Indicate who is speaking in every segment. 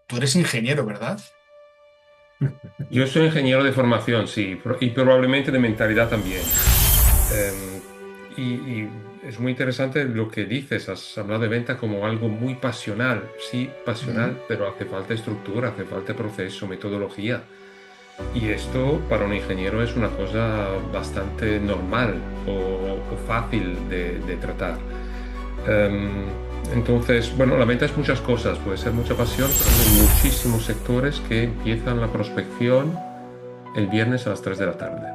Speaker 1: Tú eres ingeniero, ¿verdad?
Speaker 2: Yo soy ingeniero de formación, sí, y probablemente de mentalidad también. Em, y es muy interesante lo que dices, has hablado de venta como algo muy pasional, sí,
Speaker 1: Mm.
Speaker 2: pasional, pero hace falta estructura, hace falta proceso, metodología. Y esto para un ingeniero es una cosa bastante normal o fácil de tratar. Em, entonces, bueno, la venta es muchas cosas, puede ser mucha pasión, pero hay muchísimos sectores que empiezan la prospección el viernes a las 3 de la tarde.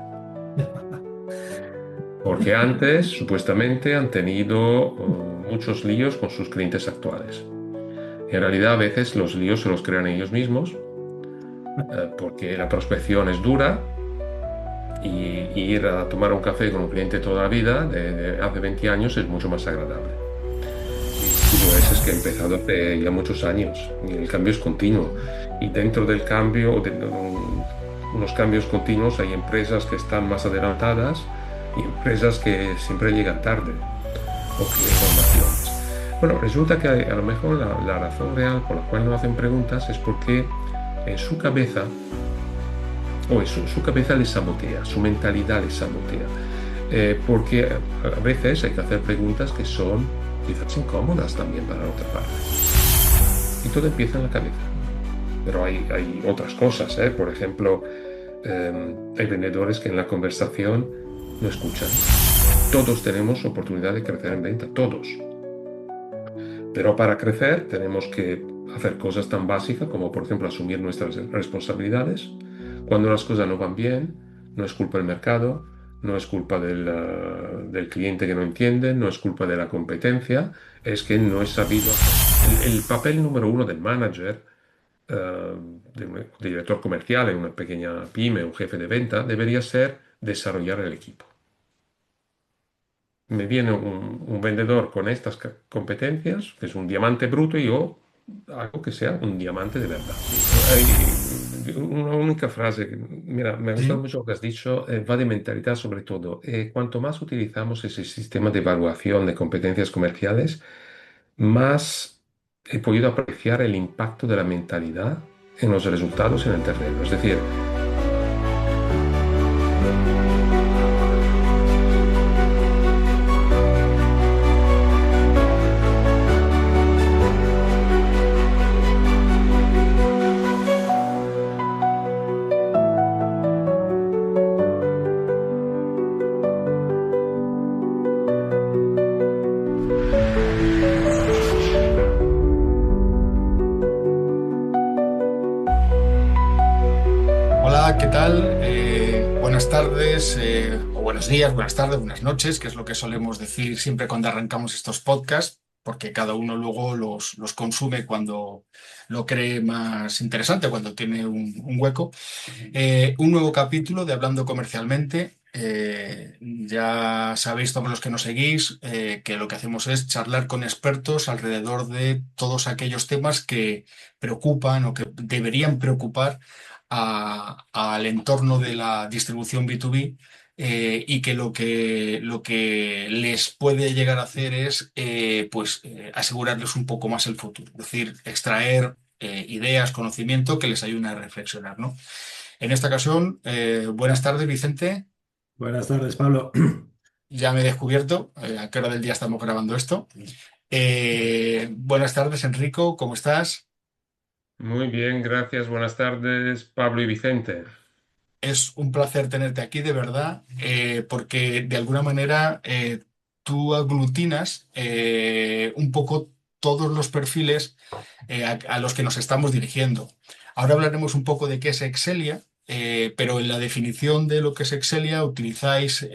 Speaker 2: Porque antes, supuestamente, han tenido muchos líos con sus clientes actuales. En realidad, a veces los líos se los crean ellos mismos, porque la prospección es dura y ir a tomar un café con un cliente toda la vida, de hace 20 años, es mucho más agradable. Y lo es que ha empezado hace ya muchos años y el cambio es continuo. Y dentro del cambio, unos cambios continuos, hay empresas que están más adelantadas y empresas que siempre llegan tarde o piden formaciones. Bueno, resulta que a lo mejor la razón real por la cual no hacen preguntas es porque en su cabeza, o eso, su cabeza les sabotea, su mentalidad les sabotea. Porque a veces hay que hacer preguntas que son quizás incómodas también para la otra parte. Y todo empieza en la cabeza. Pero hay otras cosas, ¿eh? Por ejemplo, hay vendedores que en la conversación no escuchan. Todos tenemos oportunidad de crecer en venta, todos. Pero para crecer tenemos que hacer cosas tan básicas como, por ejemplo, asumir nuestras responsabilidades. Cuando las cosas no van bien, no es culpa del mercado, no es culpa del cliente que no entiende, no es culpa de la competencia, es que no he sabido hacer. El papel número uno del manager, de un director comercial en una pequeña pyme, un jefe de venta, debería ser desarrollar el equipo. Me viene un vendedor con estas competencias, que es un diamante bruto, y yo hago que sea un diamante de verdad. Hay una única frase, mira, me ha gustado
Speaker 1: Sí.
Speaker 2: mucho lo que has dicho, va de mentalidad sobre todo. Cuanto más utilizamos ese sistema de evaluación de competencias comerciales, más he podido apreciar el impacto de la mentalidad en los resultados en el terreno. Es decir,
Speaker 1: Hola, ¿qué tal? Buenas tardes, o buenos días, buenas tardes, buenas noches, que es lo que solemos decir siempre cuando arrancamos estos podcasts, porque cada uno luego los consume cuando lo cree más interesante, cuando tiene un hueco. Un nuevo capítulo de Hablando Comercialmente. Ya sabéis, todos los que nos seguís, que lo que hacemos es charlar con expertos alrededor de todos aquellos temas que preocupan o que deberían preocupar al entorno de la distribución B2B. Y que lo que les puede llegar a hacer es asegurarles un poco más el futuro, es decir, extraer ideas, conocimiento que les ayuden a reflexionar, ¿no? En esta ocasión, buenas tardes, Vicente.
Speaker 3: Buenas tardes, Pablo.
Speaker 1: Ya me he descubierto a qué hora del día estamos grabando esto. Buenas tardes, Enrico, ¿cómo estás?
Speaker 2: muy bien, gracias, buenas tardes, Pablo y Vicente.
Speaker 1: Es un placer tenerte aquí, de verdad, porque de alguna manera tú aglutinas un poco todos los perfiles a los que nos estamos dirigiendo. Ahora hablaremos un poco de qué es Excelia, pero en la definición de lo que es Excelia utilizáis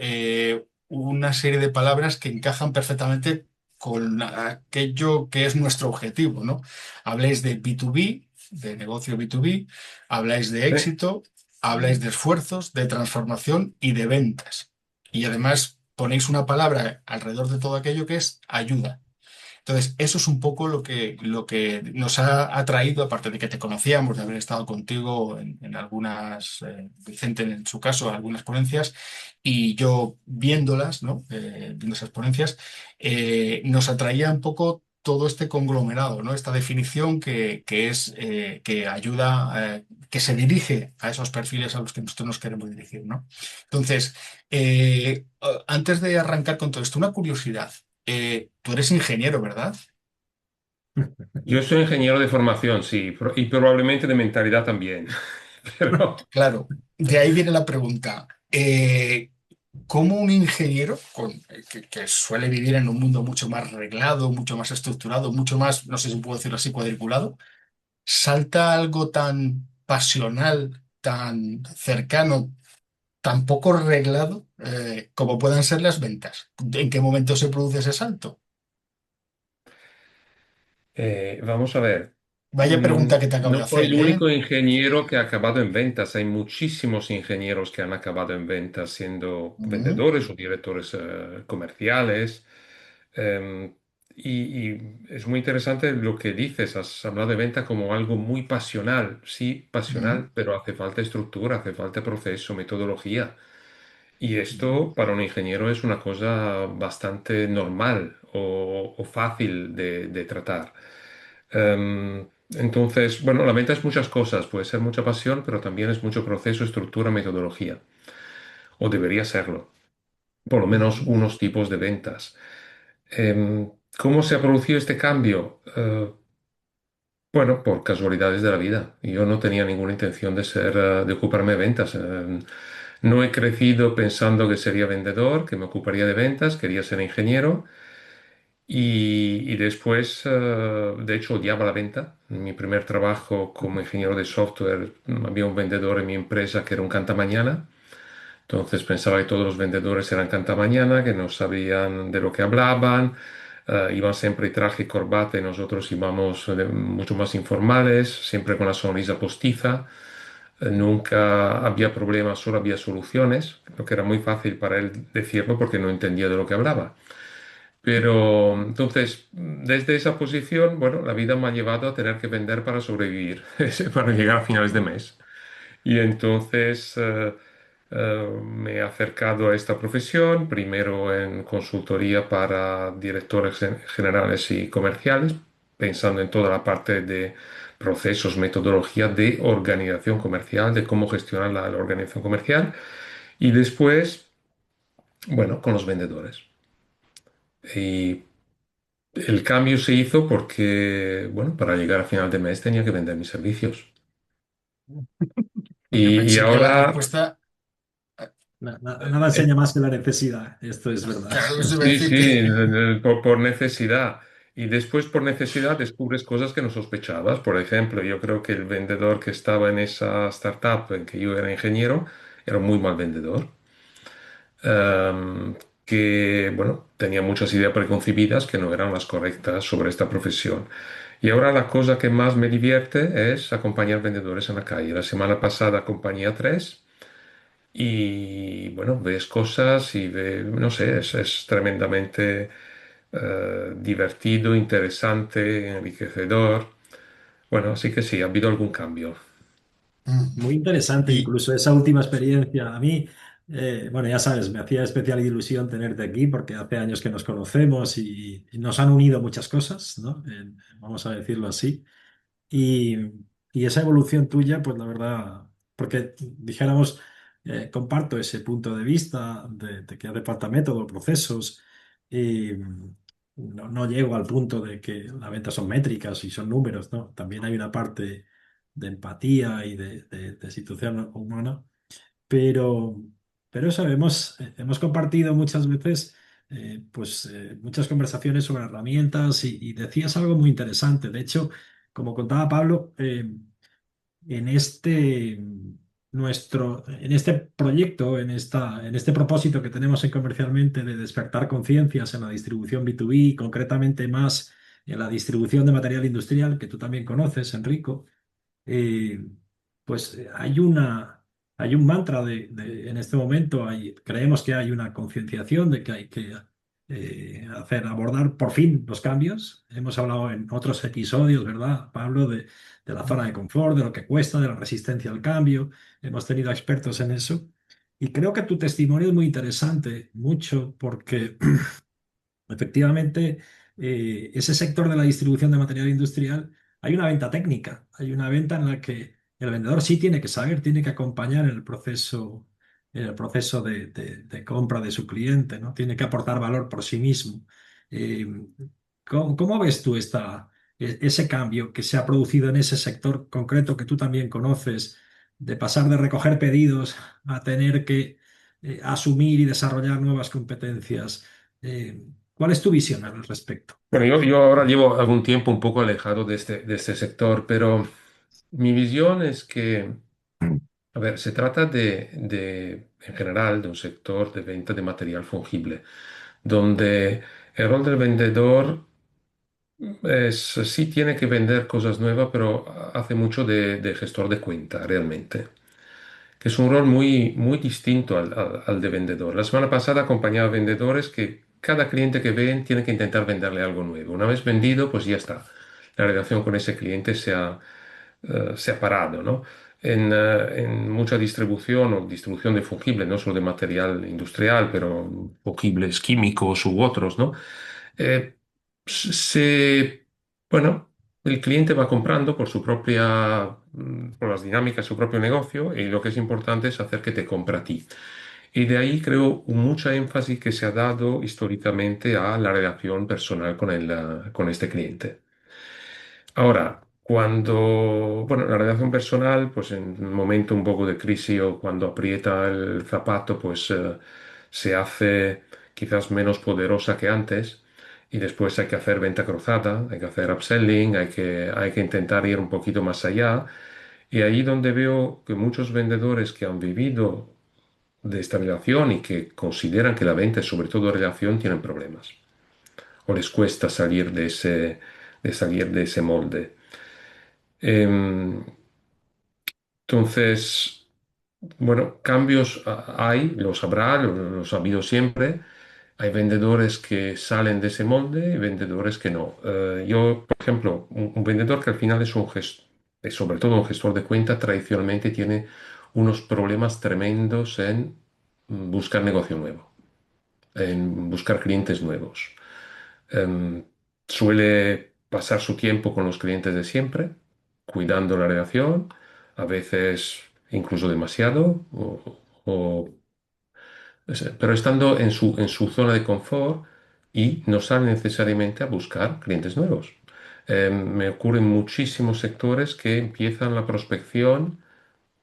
Speaker 1: una serie de palabras que encajan perfectamente con aquello que es nuestro objetivo, ¿no? Habláis de B2B, de negocio B2B, habláis de
Speaker 2: Eh,
Speaker 1: éxito. Habláis de esfuerzos, de transformación y de ventas. Y además ponéis una palabra alrededor de todo aquello que es ayuda. Entonces, eso es un poco lo que nos ha atraído, aparte de que te conocíamos, de haber estado contigo en algunas, Vicente en su caso, algunas ponencias, y yo viéndolas, ¿no? Viendo esas ponencias, nos atraía un poco. todo este conglomerado, ¿no? Esta definición que ayuda, que se dirige a esos perfiles a los que nosotros nos queremos dirigir, ¿no? Entonces, antes de arrancar con todo esto, una curiosidad. Tú eres ingeniero, ¿verdad?
Speaker 2: Yo soy ingeniero de formación, sí, y probablemente de mentalidad también. Pero
Speaker 1: Claro, de ahí viene la pregunta. ¿Cómo un ingeniero que suele vivir en un mundo mucho más reglado, mucho más estructurado, mucho más, no sé si puedo decirlo así, cuadriculado, salta a algo tan pasional, tan cercano, tan poco reglado, como puedan ser las ventas? ¿En qué momento se produce ese salto?
Speaker 2: vamos a ver.
Speaker 1: Vaya pregunta que te acabo
Speaker 2: No
Speaker 1: de
Speaker 2: soy
Speaker 1: hacer,
Speaker 2: el
Speaker 1: ¿eh?
Speaker 2: único ingeniero que ha acabado en ventas. Hay muchísimos ingenieros que han acabado en ventas siendo
Speaker 1: Mm,
Speaker 2: vendedores o directores comerciales. Eh, y es muy interesante lo que dices. Has hablado de venta como algo muy pasional. Sí,
Speaker 1: mm,
Speaker 2: pasional, pero hace falta estructura, hace falta proceso, metodología. Y esto para un ingeniero es una cosa bastante normal o fácil de tratar. Entonces, bueno, la venta es muchas cosas, puede ser mucha pasión, pero también es mucho proceso, estructura, metodología, o debería serlo, por lo menos
Speaker 1: mm,
Speaker 2: unos tipos de ventas. ¿Cómo se ha producido este cambio? Bueno, por casualidades de la vida. Yo no tenía ninguna intención de ser, de ocuparme de ventas. No he crecido pensando que sería vendedor, que me ocuparía de ventas, quería ser ingeniero. Y después, de hecho, odiaba la venta. En mi primer trabajo como ingeniero de software, había un vendedor en mi empresa que era un cantamañana. Entonces pensaba que todos los vendedores eran cantamañana, que no sabían de lo que hablaban, iban siempre traje y corbata y nosotros íbamos mucho más informales, siempre con la sonrisa postiza. Nunca había problemas, solo había soluciones, lo que era muy fácil para él decirlo porque no entendía de lo que hablaba. Pero entonces, desde esa posición, bueno, la vida me ha llevado a tener que vender para sobrevivir, para llegar a finales de mes. Y entonces me he acercado a esta profesión, primero en consultoría para directores generales y comerciales, pensando en toda la parte de procesos, metodología de organización comercial, de cómo gestionar la organización comercial. Y después, bueno, con los vendedores. Y el cambio se hizo porque, bueno, para llegar a final de mes tenía que vender mis servicios.
Speaker 1: Yo
Speaker 2: Y
Speaker 1: pensé que la
Speaker 2: ahora,
Speaker 1: respuesta,
Speaker 3: Nada
Speaker 2: eh,
Speaker 3: enseña más que la necesidad, esto es verdad.
Speaker 1: claro, os iba a
Speaker 2: sí,
Speaker 1: decir
Speaker 2: sí,
Speaker 1: que
Speaker 2: por necesidad. Y después por necesidad descubres cosas que no sospechabas. Por ejemplo, yo creo que el vendedor que estaba en esa startup en que yo era ingeniero era un muy mal vendedor. em, que, bueno, tenía muchas ideas preconcebidas que no eran las correctas sobre esta profesión. Y ahora la cosa que más me divierte es acompañar vendedores en la calle. La semana pasada acompañé a tres y, bueno, ves cosas y no sé, es tremendamente divertido, interesante, enriquecedor. Bueno, así que sí, ha habido algún cambio.
Speaker 3: Muy interesante
Speaker 1: y
Speaker 3: incluso esa última experiencia. A mí, bueno, ya sabes, me hacía especial ilusión tenerte aquí porque hace años que nos conocemos y nos han unido muchas cosas, ¿no? Vamos a decirlo así. Y, y esa evolución tuya, pues la verdad, porque dijéramos, comparto ese punto de vista de que hace falta método, procesos, y no llego al punto de que las ventas son métricas y son números, ¿no? También hay una parte de empatía y de situación humana, pero, pero eso hemos compartido muchas veces. Muchas conversaciones sobre herramientas y decías algo muy interesante. De hecho, como contaba Pablo, en en este proyecto, en este propósito que tenemos en Comercialmente de despertar conciencias en la distribución B2B, concretamente más en la distribución de material industrial, que tú también conoces, Enrico, eh, hay un mantra en este momento, creemos que hay una concienciación de que hay que abordar por fin los cambios. Hemos hablado en otros episodios, ¿verdad, Pablo? De la zona de confort, de lo que cuesta, de la resistencia al cambio. Hemos tenido expertos en eso. Y creo que tu testimonio es muy interesante, mucho, porque efectivamente, ese sector de la distribución de material industrial, hay una venta técnica, hay una venta en la que el vendedor sí tiene que saber, tiene que acompañar en el proceso de compra de su cliente, ¿no? Tiene que aportar valor por sí mismo. Eh, ¿Cómo ves tú ese cambio que se ha producido en ese sector concreto que tú también conoces, de pasar de recoger pedidos a tener que asumir y desarrollar nuevas competencias? Eh, ¿Cuál es tu visión al respecto?
Speaker 2: Bueno, yo ahora llevo algún tiempo un poco alejado de este sector, pero mi visión es que, a ver, se trata en general, de un sector de venta de material fungible, donde el rol del vendedor sí tiene que vender cosas nuevas, pero hace mucho de gestor de cuenta, realmente, que es un rol muy distinto al de vendedor. La semana pasada acompañaba a vendedores que cada cliente que ven tiene que intentar venderle algo nuevo. Una vez vendido, pues ya está. La relación con ese cliente se ha parado, ¿no? En mucha distribución o distribución de fungibles, no solo de material industrial, pero fungibles químicos u otros, ¿no? Eh, se, bueno, el cliente va comprando por su propia, por las dinámicas de su propio negocio y lo que es importante es hacer que te compre a ti. Y de ahí creo mucha énfasis que se ha dado históricamente a la relación personal con este cliente. Ahora, bueno, la relación personal, pues en un momento un poco de crisis o cuando aprieta el zapato, pues se hace quizás menos poderosa que antes y después hay que hacer venta cruzada, hay que hacer upselling, hay que intentar ir un poquito más allá. Y ahí donde veo que muchos vendedores que han vivido de esta relación y que consideran que la venta es sobre todo relación, tienen problemas o les cuesta salir de ese molde. Em, entonces, bueno, cambios hay, los habrá, los ha habido siempre. Hay vendedores que salen de ese molde y vendedores que no. Yo, por ejemplo, un vendedor que al final es es sobre todo un gestor de cuenta, tradicionalmente tiene unos problemas tremendos en buscar negocio nuevo, en buscar clientes nuevos. Em, Suele pasar su tiempo con los clientes de siempre, cuidando la relación, a veces incluso demasiado, pero estando en su zona de confort y no sale necesariamente a buscar clientes nuevos. Me ocurre en muchísimos sectores que empiezan la prospección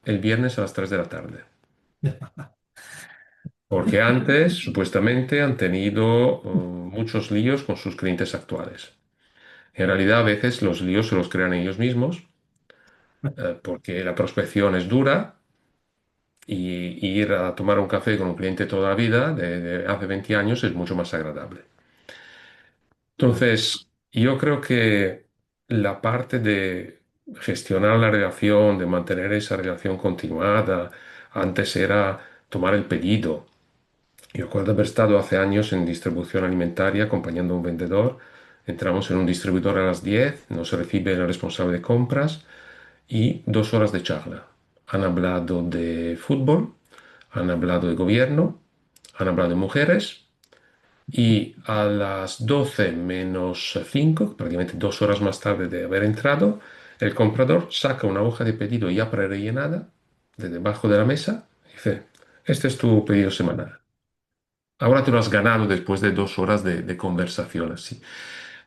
Speaker 2: el viernes a las 3 de la tarde. Porque antes, supuestamente, han tenido muchos líos con sus clientes actuales. En realidad, a veces los líos se los crean ellos mismos, porque la prospección es dura y ir a tomar un café con un cliente toda la vida, de hace 20 años, es mucho más agradable. Entonces, yo creo que la parte de gestionar la relación, de mantener esa relación continuada, antes era tomar el pedido. Yo recuerdo haber estado hace años en distribución alimentaria acompañando a un vendedor. Entramos en un distribuidor a las 10, nos recibe el responsable de compras y 2 horas de charla. Han hablado de fútbol, han hablado de gobierno, han hablado de mujeres y a las 12 menos 5, prácticamente 2 horas más tarde de haber entrado, el comprador saca una hoja de pedido ya prerellenada de debajo de la mesa y dice, este es tu pedido semanal. Ahora te lo has ganado después de 2 horas de conversación así.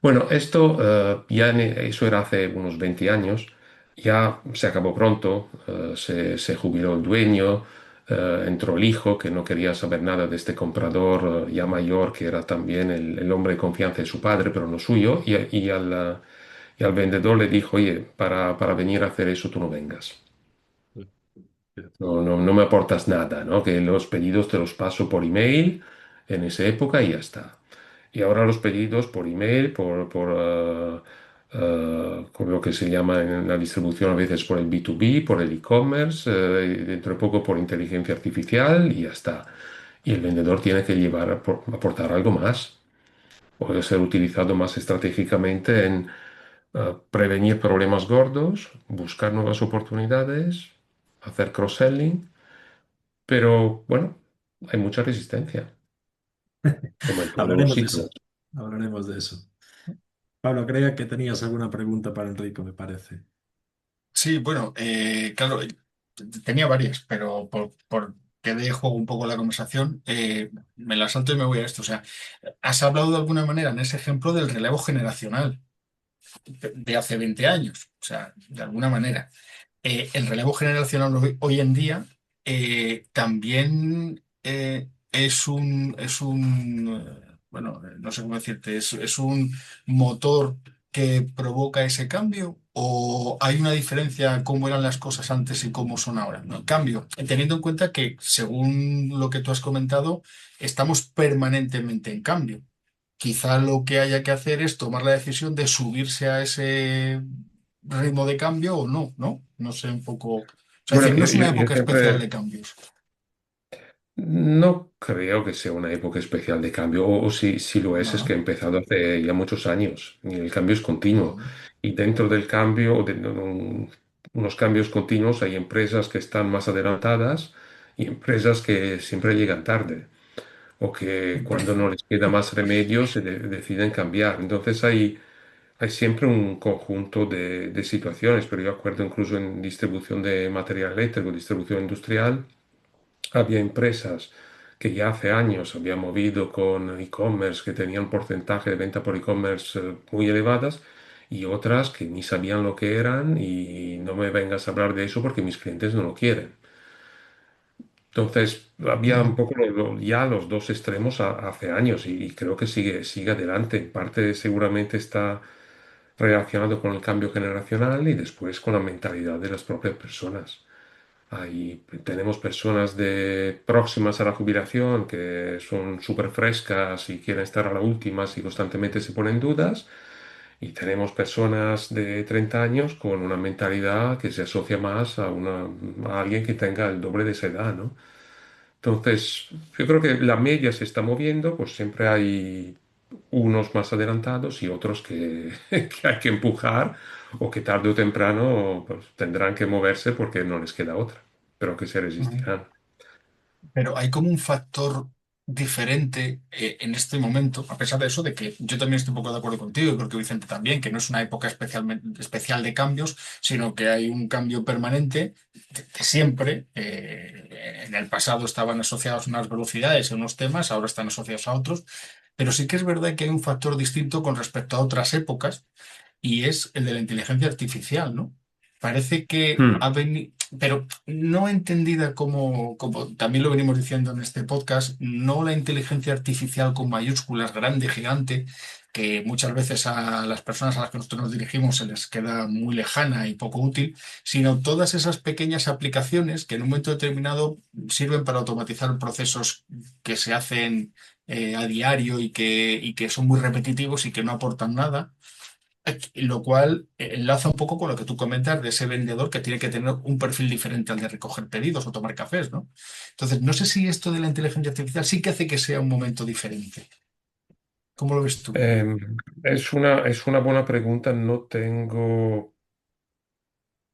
Speaker 2: Bueno, esto eso era hace unos 20 años, ya se acabó pronto, se jubiló el dueño, entró el hijo que no quería saber nada de este comprador ya mayor, que era también el hombre de confianza de su padre, pero no suyo, y al vendedor le dijo, oye, para venir a hacer eso tú no vengas. No me aportas nada, ¿no? Que los pedidos te los paso por email en esa época y ya está. Y ahora los pedidos por email, como lo que se llama en la distribución a veces por el B2B, por el e-commerce, y dentro de poco por inteligencia artificial y ya está. Y el vendedor tiene que aportar algo más. Puede ser utilizado más estratégicamente en prevenir problemas gordos, buscar nuevas oportunidades, hacer cross-selling, pero bueno, hay mucha resistencia, como en todos los
Speaker 3: Hablaremos de
Speaker 2: sitios.
Speaker 3: eso. Hablaremos de eso. Pablo, creía que tenías alguna pregunta para Enrico, me parece.
Speaker 1: Sí, bueno, claro, tenía varias, pero por que dé juego un poco la conversación, me la salto y me voy a esto. O sea, has hablado de alguna manera en ese ejemplo del relevo generacional de hace 20 años, o sea, de alguna manera. El relevo generacional hoy en día también bueno, no sé cómo decirte, es un motor que provoca ese cambio o hay una diferencia cómo eran las cosas antes y cómo son ahora, ¿no? En cambio, teniendo en cuenta que según lo que tú has comentado, estamos permanentemente en cambio. Quizá lo que haya que hacer es tomar la decisión de subirse a ese ritmo de cambio o no, ¿no? No sé un poco. O sea, es
Speaker 2: Bueno,
Speaker 1: decir, no es una
Speaker 2: yo
Speaker 1: época especial
Speaker 2: siempre
Speaker 1: de cambios.
Speaker 2: no creo que sea una época especial de cambio, o si lo es que
Speaker 1: No.
Speaker 2: ha empezado hace ya muchos años y el cambio es continuo.
Speaker 1: Ujú.
Speaker 2: Y dentro del cambio, unos cambios continuos, hay empresas que están más adelantadas y empresas que siempre llegan tarde o que cuando no les queda más remedio deciden cambiar. Entonces hay siempre un conjunto de situaciones, pero yo acuerdo incluso en distribución de material eléctrico, distribución industrial. Había empresas que ya hace años habían movido con e-commerce, que tenían porcentaje de venta por e-commerce muy elevadas, y otras que ni sabían lo que eran y no me vengas a hablar de eso porque mis clientes no lo quieren. Entonces, había un
Speaker 1: Ujú.
Speaker 2: poco ya los dos extremos hace años y creo que sigue adelante. En parte seguramente está relacionado con el cambio generacional y después con la mentalidad de las propias personas. Tenemos personas próximas a la jubilación que son súper frescas y quieren estar a la última y constantemente se ponen dudas. Y tenemos personas de 30 años con una mentalidad que se asocia más a alguien que tenga el doble de esa edad, ¿no? Entonces, yo creo que la media se está moviendo, pues siempre hay unos más adelantados y otros que hay que empujar o que tarde o temprano pues, tendrán que moverse porque no les queda otra, pero que se
Speaker 1: Ujú.
Speaker 2: resistirán.
Speaker 1: Pero hay como un factor diferente en este momento, a pesar de eso, de que yo también estoy un poco de acuerdo contigo, y creo que Vicente también, que no es una época especialmente especial de cambios, sino que hay un cambio permanente de siempre. En el pasado estaban asociados a unas velocidades, a unos temas, ahora están asociados a otros, pero sí que es verdad que hay un factor distinto con respecto a otras épocas y es el de la inteligencia artificial, ¿no? Parece que
Speaker 2: Hmm.
Speaker 1: ha venido, pero no entendida como también lo venimos diciendo en este podcast, no la inteligencia artificial con mayúsculas, grande, gigante, que muchas veces a las personas a las que nosotros nos dirigimos se les queda muy lejana y poco útil, sino todas esas pequeñas aplicaciones que en un momento determinado sirven para automatizar procesos que se hacen a diario y que son muy repetitivos y que no aportan nada. Lo cual enlaza un poco con lo que tú comentas de ese vendedor que tiene que tener un perfil diferente al de recoger pedidos o tomar cafés, ¿no? Entonces, no sé si esto de la inteligencia artificial sí que hace que sea un momento diferente. ¿Cómo lo ves tú?
Speaker 2: Eh, es una buena pregunta, no tengo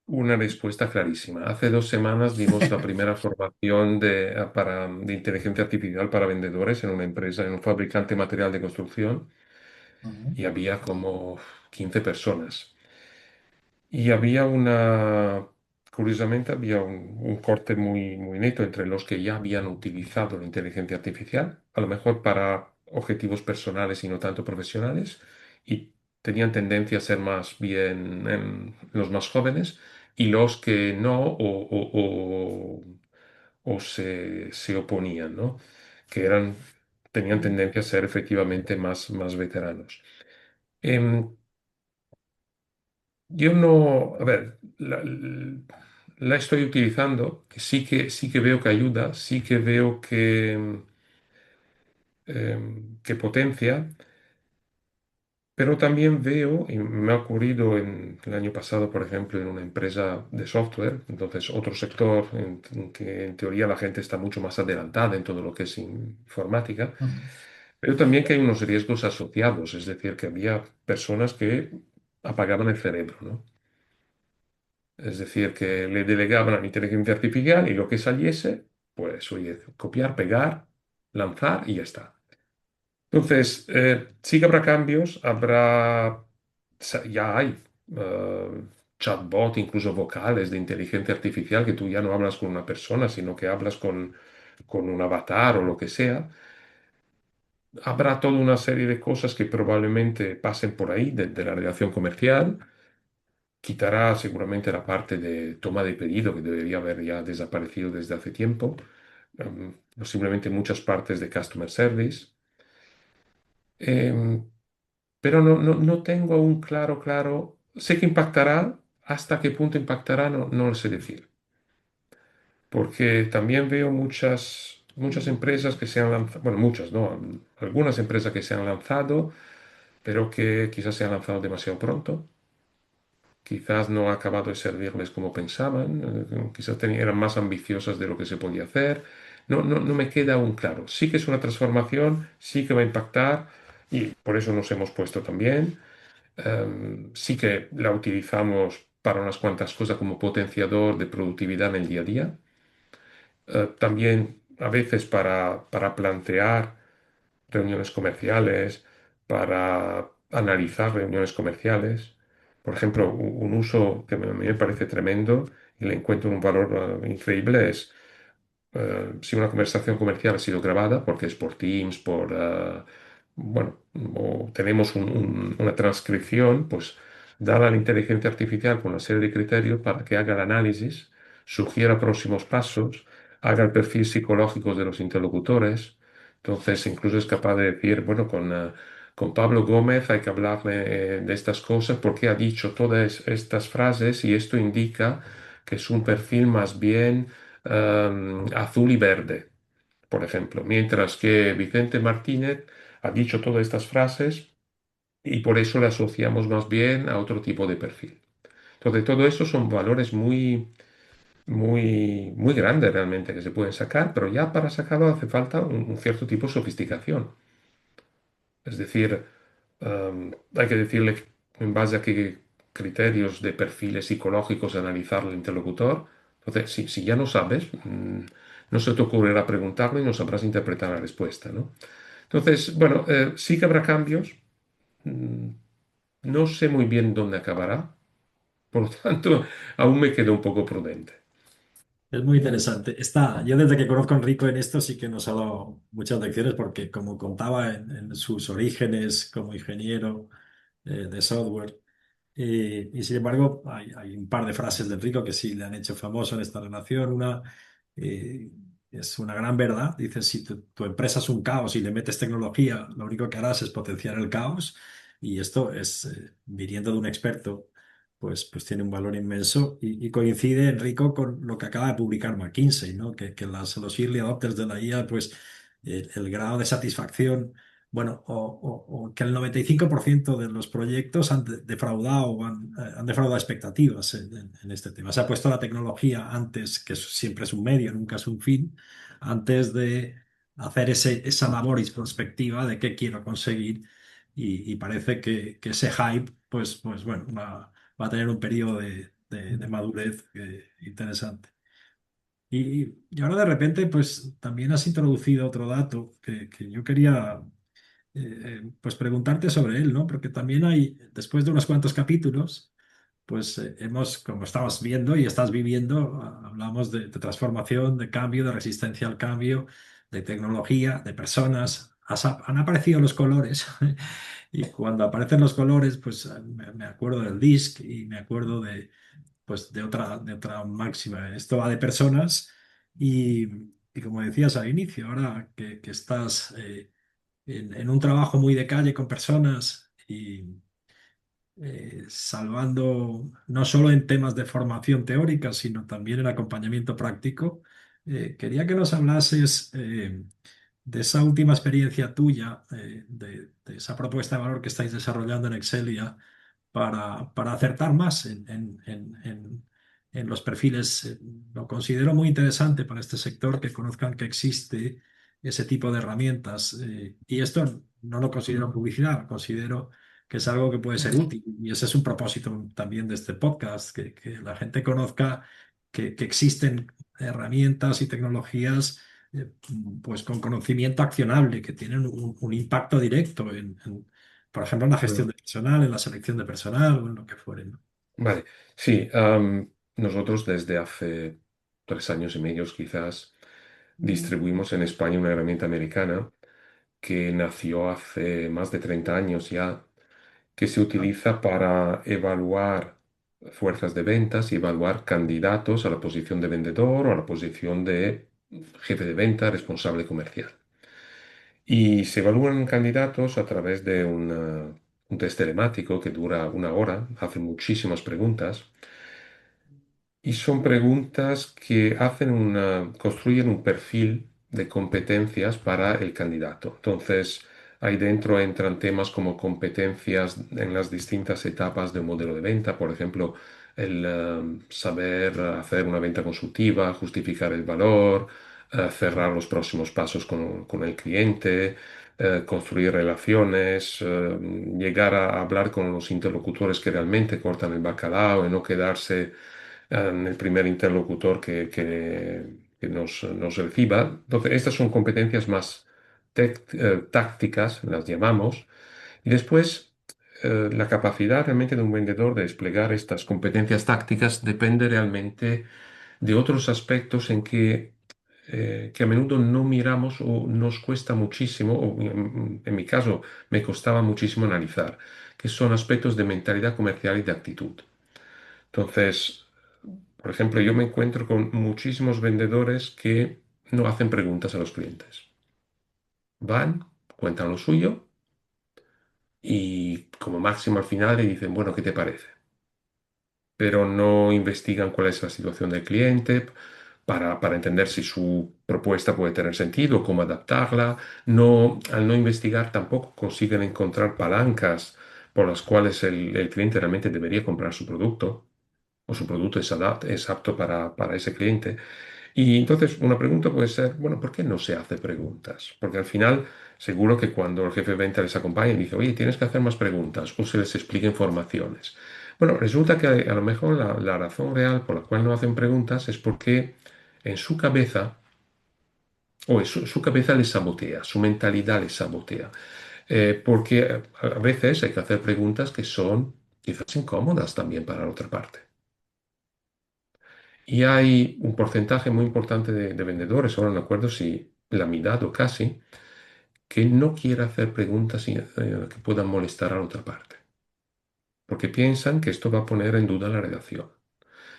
Speaker 2: una respuesta clarísima. Hace 2 semanas dimos la primera formación de inteligencia artificial para vendedores en una empresa, en un fabricante de material de construcción,
Speaker 1: Ujú.
Speaker 2: y había como 15 personas. Y curiosamente, había un corte muy neto entre los que ya habían utilizado la inteligencia artificial, a lo mejor para objetivos personales y no tanto profesionales, y tenían tendencia a ser más bien los más jóvenes, y los que no o se oponían, ¿no? Que tenían tendencia a ser efectivamente más veteranos. Em, yo no, a ver, la estoy utilizando, que sí que veo que ayuda, sí que veo que potencia, pero también veo, y me ha ocurrido el año pasado, por ejemplo, en una empresa de software, entonces otro sector en que en teoría la gente está mucho más adelantada en todo lo que es informática,
Speaker 1: Ujú.
Speaker 2: pero también que hay unos riesgos asociados, es decir, que había personas que apagaban el cerebro, ¿no? Es decir, que le delegaban a la inteligencia artificial y lo que saliese, pues oye, copiar, pegar, lanzar y ya está. Entonces, sí que habrá cambios, habrá ya hay eh, chatbot, incluso vocales de inteligencia artificial, que tú ya no hablas con una persona, sino que hablas con un avatar o lo que sea. Habrá toda una serie de cosas que probablemente pasen por ahí de la relación comercial. Quitará seguramente la parte de toma de pedido que debería haber ya desaparecido desde hace tiempo. Posiblemente muchas partes de customer service. Em, pero no tengo un claro. Sé que impactará. Hasta qué punto impactará, no lo sé decir. Porque también veo muchas empresas que se han lanzado, bueno, muchas, ¿no? Algunas empresas que se han lanzado, pero que quizás se han lanzado demasiado pronto. Quizás no ha acabado de servirles como pensaban, quizás eran más ambiciosas de lo que se podía hacer. No me queda aún claro. Sí que es una transformación, sí que va a impactar y por eso nos hemos puesto también. Sí que la utilizamos para unas cuantas cosas como potenciador de productividad en el día a día. También a veces para plantear reuniones comerciales, para analizar reuniones comerciales. Por ejemplo, un uso que a mí me parece tremendo y le encuentro un valor increíble es si una conversación comercial ha sido grabada, porque es por Teams, bueno, o tenemos una transcripción, pues dar a la inteligencia artificial con una serie de criterios para que haga el análisis, sugiera próximos pasos, haga el perfil psicológico de los interlocutores. Entonces, incluso es capaz de decir, bueno, con Pablo Gómez hay que hablarle de estas cosas porque ha dicho todas estas frases y esto indica que es un perfil más bien azul y verde, por ejemplo, mientras que Vicente Martínez ha dicho todas estas frases y por eso le asociamos más bien a otro tipo de perfil. Entonces, todo esto son valores muy grandes realmente que se pueden sacar, pero ya para sacarlo hace falta un cierto tipo de sofisticación. Es decir, hay que decirle en base a qué criterios de perfiles psicológicos analizar el interlocutor. Entonces, si ya no sabes, no se te ocurrirá preguntarlo y no sabrás interpretar la respuesta, ¿no? Entonces, bueno, sí que habrá cambios. Mm, No sé muy bien dónde acabará. Por lo tanto, aún me quedo un poco prudente.
Speaker 3: Es muy interesante. Yo desde que conozco a Enrico en esto sí que nos ha dado muchas lecciones porque como contaba en sus orígenes como ingeniero de software, y sin embargo hay un par de frases de Enrico que sí le han hecho famoso en esta relación. Una eh, es una gran verdad. Dice, si tu empresa es un caos y le metes tecnología, lo único que harás es potenciar el caos. Y esto es, viniendo de un experto pues tiene un valor inmenso y coincide, Enrico, con lo que acaba de publicar McKinsey, ¿no? Que los early adopters de la IA, pues el grado de satisfacción, bueno, o que el 95% de los proyectos han defraudado o han defraudado expectativas en este tema. Se ha puesto la tecnología antes, que siempre es un medio, nunca es un fin, antes de hacer esa labor introspectiva de qué quiero conseguir y parece que ese hype, pues bueno, va a tener un periodo de madurez interesante. Y ahora de repente, pues también has introducido otro dato que yo quería pues preguntarte sobre él, ¿no? Porque también hay, después de unos cuantos capítulos, pues como estabas viendo y estás viviendo, hablamos de transformación, de cambio, de resistencia al cambio, de tecnología, de personas. Han aparecido los colores y cuando aparecen los colores, pues me acuerdo del disc y me acuerdo pues, de otra máxima. Esto va de personas y, y como decías al inicio, ahora que estás en un trabajo muy de calle con personas y salvando no solo en temas de formación teórica, sino también en acompañamiento práctico. Quería que nos hablases de esa última experiencia tuya, de esa propuesta de valor que estáis desarrollando en Excelia para acertar más en los perfiles. Lo considero muy interesante para este sector que conozcan que existe ese tipo de herramientas. Y esto no lo considero publicidad, lo considero que es algo que puede ser útil. Y ese es un propósito también de este podcast, que la gente conozca que existen herramientas y tecnologías pues con conocimiento accionable, que tienen un impacto directo por ejemplo, en la gestión
Speaker 2: Mm.
Speaker 3: de personal, en la selección de personal o en lo que fuere, ¿no?
Speaker 2: Vale, sí, nosotros desde hace 3 años y medio quizás distribuimos en España una herramienta americana que nació hace más de 30 años ya, que se
Speaker 3: Ah,
Speaker 2: utiliza para evaluar fuerzas de ventas y evaluar candidatos a la posición de vendedor o a la posición de jefe de venta, responsable comercial. Y se evalúan candidatos a través de un test telemático que dura 1 hora, hace muchísimas preguntas. Y son preguntas que construyen un perfil de competencias para el candidato. Entonces, ahí dentro entran temas como competencias en las distintas etapas de un modelo de venta, por ejemplo, el saber hacer una venta consultiva, justificar el valor, cerrar los próximos pasos con el cliente, construir relaciones, llegar a hablar con los interlocutores que realmente cortan el bacalao y no quedarse en el primer interlocutor que nos reciba. Entonces, estas son competencias más tácticas, las llamamos, y después la capacidad realmente de un vendedor de desplegar estas competencias tácticas depende realmente de otros aspectos que a menudo no miramos o nos cuesta muchísimo, o en mi caso me costaba muchísimo analizar, que son aspectos de mentalidad comercial y de actitud. Entonces, por ejemplo, yo me encuentro con muchísimos vendedores que no hacen preguntas a los clientes. Van, cuentan lo suyo y como máximo al final le dicen, bueno, ¿qué te parece? Pero no investigan cuál es la situación del cliente para entender si su propuesta puede tener sentido, cómo adaptarla. No, al no investigar tampoco consiguen encontrar palancas por las cuales el cliente realmente debería comprar su producto o su producto es apto para ese cliente. Y entonces una pregunta puede ser, bueno, ¿por qué no se hace preguntas? Porque al final seguro que cuando el jefe de venta les acompaña y dice, oye, tienes que hacer más preguntas o se les explica informaciones. Bueno, resulta que a lo mejor la razón real por la cual no hacen preguntas es porque en su cabeza, su cabeza les sabotea, su mentalidad les sabotea. Porque a veces hay que hacer preguntas que son quizás incómodas también para la otra parte. Y hay un porcentaje muy importante de vendedores, ahora no me acuerdo si la mitad o casi, que no quiere hacer preguntas que puedan molestar a la otra parte, porque piensan que esto va a poner en duda la relación.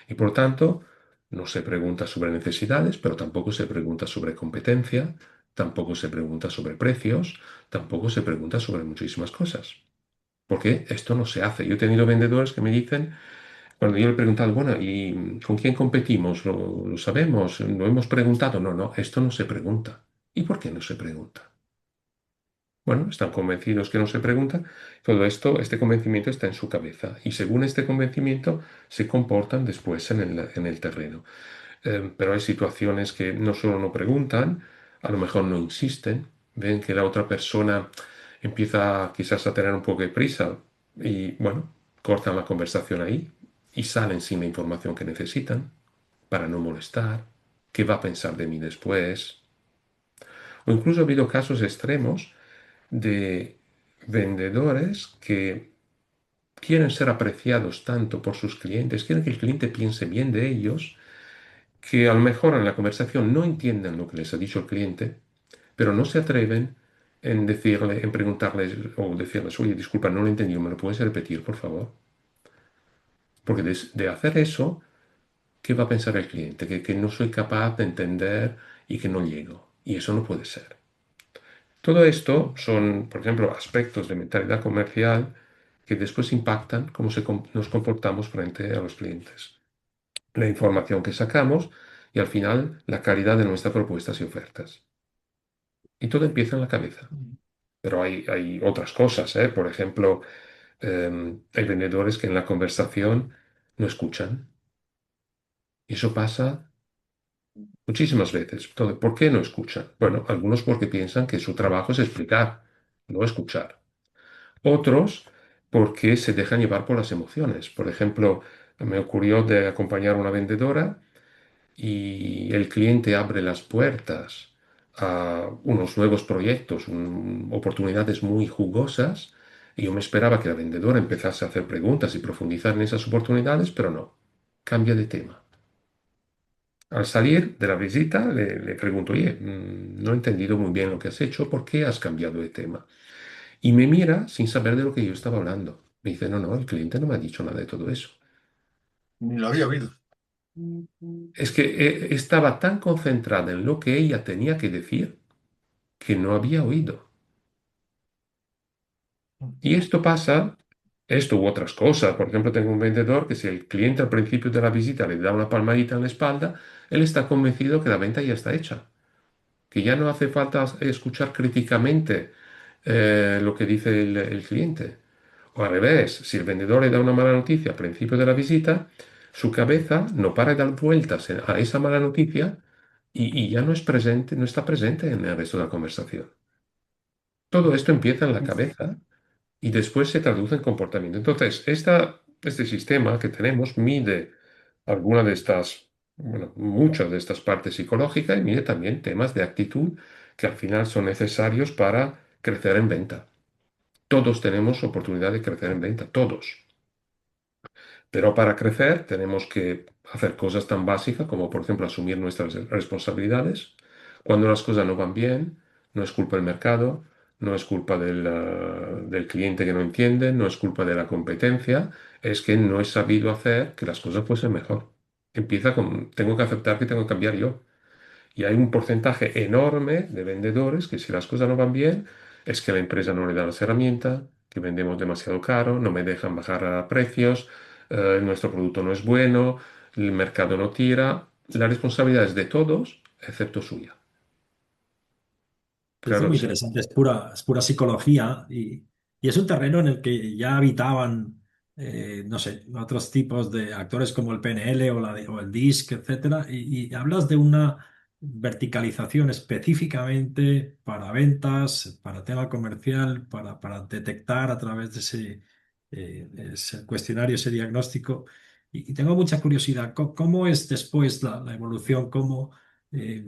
Speaker 2: Y por tanto, no se pregunta sobre necesidades, pero tampoco se pregunta sobre competencia, tampoco se pregunta sobre precios, tampoco se pregunta sobre muchísimas cosas. Porque esto no se hace. Yo he tenido vendedores que me dicen, cuando yo le he preguntado, bueno, ¿y con quién competimos? ¿Lo sabemos? ¿Lo hemos preguntado? No, no, esto no se pregunta. ¿Y por qué no se pregunta? Bueno, están convencidos que no se pregunta. Todo esto, este convencimiento está en su cabeza y según este convencimiento se comportan después en el terreno. Pero hay situaciones que no solo no preguntan, a lo mejor no insisten, ven que la otra persona empieza quizás a tener un poco de prisa y bueno, cortan la conversación ahí y salen sin la información que necesitan para no molestar. ¿Qué va a pensar de mí después? O incluso ha habido casos extremos de vendedores que quieren ser apreciados tanto por sus clientes, quieren que el cliente piense bien de ellos, que a lo mejor en la conversación no entienden lo que les ha dicho el cliente, pero no se atreven en preguntarles o decirles, oye, disculpa, no lo he entendido, ¿me lo puedes repetir, por favor? Porque de hacer eso, ¿qué va a pensar el cliente? Que no soy capaz de entender y que no llego. Y eso no puede ser. Todo esto son, por ejemplo, aspectos de mentalidad comercial que después impactan cómo nos comportamos frente a los clientes. La información que sacamos y al final la calidad de nuestras propuestas y ofertas. Y todo empieza en la cabeza. Pero hay otras cosas, ¿eh? Por ejemplo, hay vendedores que en la conversación no escuchan. Y eso pasa muchísimas veces. Entonces, ¿por qué no escuchan? Bueno, algunos porque piensan que su trabajo es explicar, no escuchar. Otros porque se dejan llevar por las emociones. Por ejemplo, me ocurrió de acompañar a una vendedora y el cliente abre las puertas a unos nuevos proyectos, oportunidades muy jugosas, Y yo me esperaba que la vendedora empezase a hacer preguntas y profundizar en esas oportunidades, pero no, cambia de tema. Al salir de la visita le pregunto, oye, no he entendido muy bien lo que has hecho, ¿por qué has cambiado de tema? Y me mira sin saber de lo que yo estaba hablando. Me dice, no, no, el cliente no me ha dicho nada de todo eso.
Speaker 1: Ni lo había oído.
Speaker 2: Es que estaba tan concentrada en lo que ella tenía que decir que no había oído. Y esto pasa, esto u otras cosas. Por ejemplo, tengo un vendedor que si el cliente al principio de la visita le da una palmadita en la espalda, él está convencido que la venta ya está hecha, que ya no hace falta escuchar críticamente lo que dice el cliente. O al revés, si el vendedor le da una mala noticia al principio de la visita, su cabeza no para de dar vueltas a esa mala noticia y ya no es presente, no está presente en el resto de la conversación. Todo esto empieza en la cabeza y después se traduce en comportamiento. Entonces, este sistema que tenemos mide alguna de estas, bueno, muchas de estas partes psicológicas y mide también temas de actitud que al final son necesarios para crecer en venta. Todos tenemos oportunidad de crecer en venta, todos. Pero para crecer tenemos que hacer cosas tan básicas como, por ejemplo, asumir nuestras responsabilidades. Cuando las cosas no van bien, no es culpa del mercado, no es culpa del cliente que no entiende, no es culpa de la competencia, es que no he sabido hacer que las cosas fuesen mejor. Empieza con, tengo que aceptar que tengo que cambiar yo. Y hay un porcentaje enorme de vendedores que si las cosas no van bien, es que la empresa no le da las herramientas, que vendemos demasiado caro, no me dejan bajar a precios, nuestro producto no es bueno, el mercado no tira. La responsabilidad es de todos, excepto suya.
Speaker 3: Esto es
Speaker 2: Claro,
Speaker 3: muy
Speaker 2: sí.
Speaker 3: interesante, es pura psicología y es un terreno en el que ya habitaban, no sé, otros tipos de actores como el PNL o el DISC, etcétera, y hablas de una verticalización específicamente para ventas, para tema comercial, para detectar a través de ese cuestionario, ese diagnóstico. Y tengo mucha curiosidad, ¿cómo es después la evolución? Eh,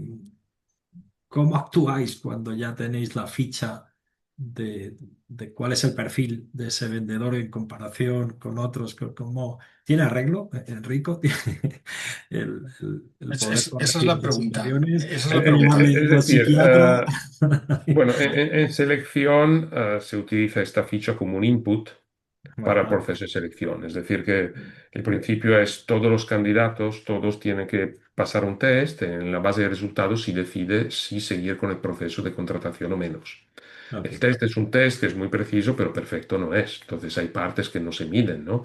Speaker 3: ¿Cómo actuáis cuando ya tenéis la ficha de cuál es el perfil de ese vendedor en comparación con otros? ¿Tiene arreglo, Enrico? ¿Tiene el poder
Speaker 1: Esa es
Speaker 3: corregir
Speaker 1: la
Speaker 3: esas
Speaker 1: pregunta.
Speaker 3: situaciones?
Speaker 1: Esa es
Speaker 3: ¿Hay
Speaker 1: la
Speaker 3: que
Speaker 1: pregunta.
Speaker 3: llevarle
Speaker 2: Es
Speaker 3: al
Speaker 2: decir,
Speaker 3: psiquiatra?
Speaker 2: bueno, en selección se utiliza esta ficha como un input para el
Speaker 3: Ajá,
Speaker 2: proceso de selección. Es decir, que el principio es todos los candidatos, todos tienen que pasar un test, en la base de resultados si decide si seguir con el proceso de contratación o menos. El
Speaker 3: ok.
Speaker 2: test es un test que es muy preciso, pero perfecto no es. Entonces hay partes que no se miden, ¿no?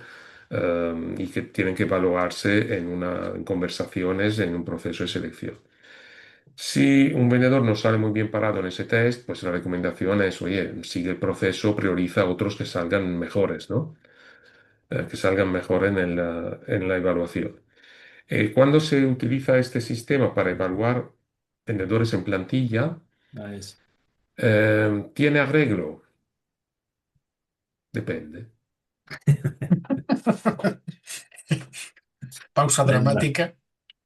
Speaker 2: Y que tienen que evaluarse en conversaciones, en un proceso de selección. Si un vendedor no sale muy bien parado en ese test, pues la recomendación es, oye, sigue el proceso, prioriza otros que salgan mejores, ¿no? Que salgan mejor en la evaluación. Cuando se utiliza este sistema para evaluar vendedores en plantilla,
Speaker 3: Ah, es.
Speaker 2: ¿tiene arreglo? Depende.
Speaker 1: Pausa
Speaker 3: Vendrá.
Speaker 1: dramática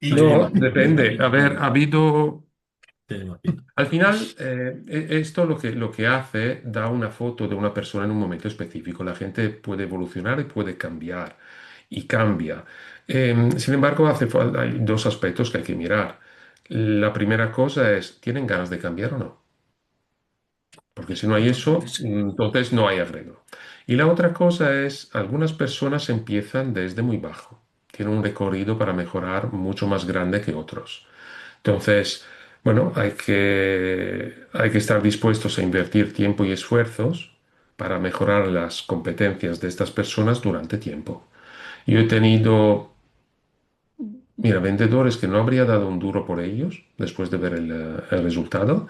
Speaker 1: y
Speaker 3: Me
Speaker 2: No,
Speaker 3: imagino, me
Speaker 2: depende. A
Speaker 3: imagino,
Speaker 2: ver, ha habido.
Speaker 3: me imagino.
Speaker 2: Al final, esto lo que hace da una foto de una persona en un momento específico. La gente puede evolucionar y puede cambiar. Y cambia. Sin embargo, hay dos aspectos que hay que mirar. La primera cosa es, ¿tienen ganas de cambiar o no? Porque si no hay
Speaker 1: totalmente
Speaker 2: eso,
Speaker 1: sí.
Speaker 2: entonces no hay arreglo. Y la otra cosa es, algunas personas empiezan desde muy bajo. Tienen un recorrido para mejorar mucho más grande que otros. Entonces, bueno, hay que estar dispuestos a invertir tiempo y esfuerzos para mejorar las competencias de estas personas durante tiempo. Yo he tenido, mira, vendedores que no habría dado un duro por ellos después de ver el resultado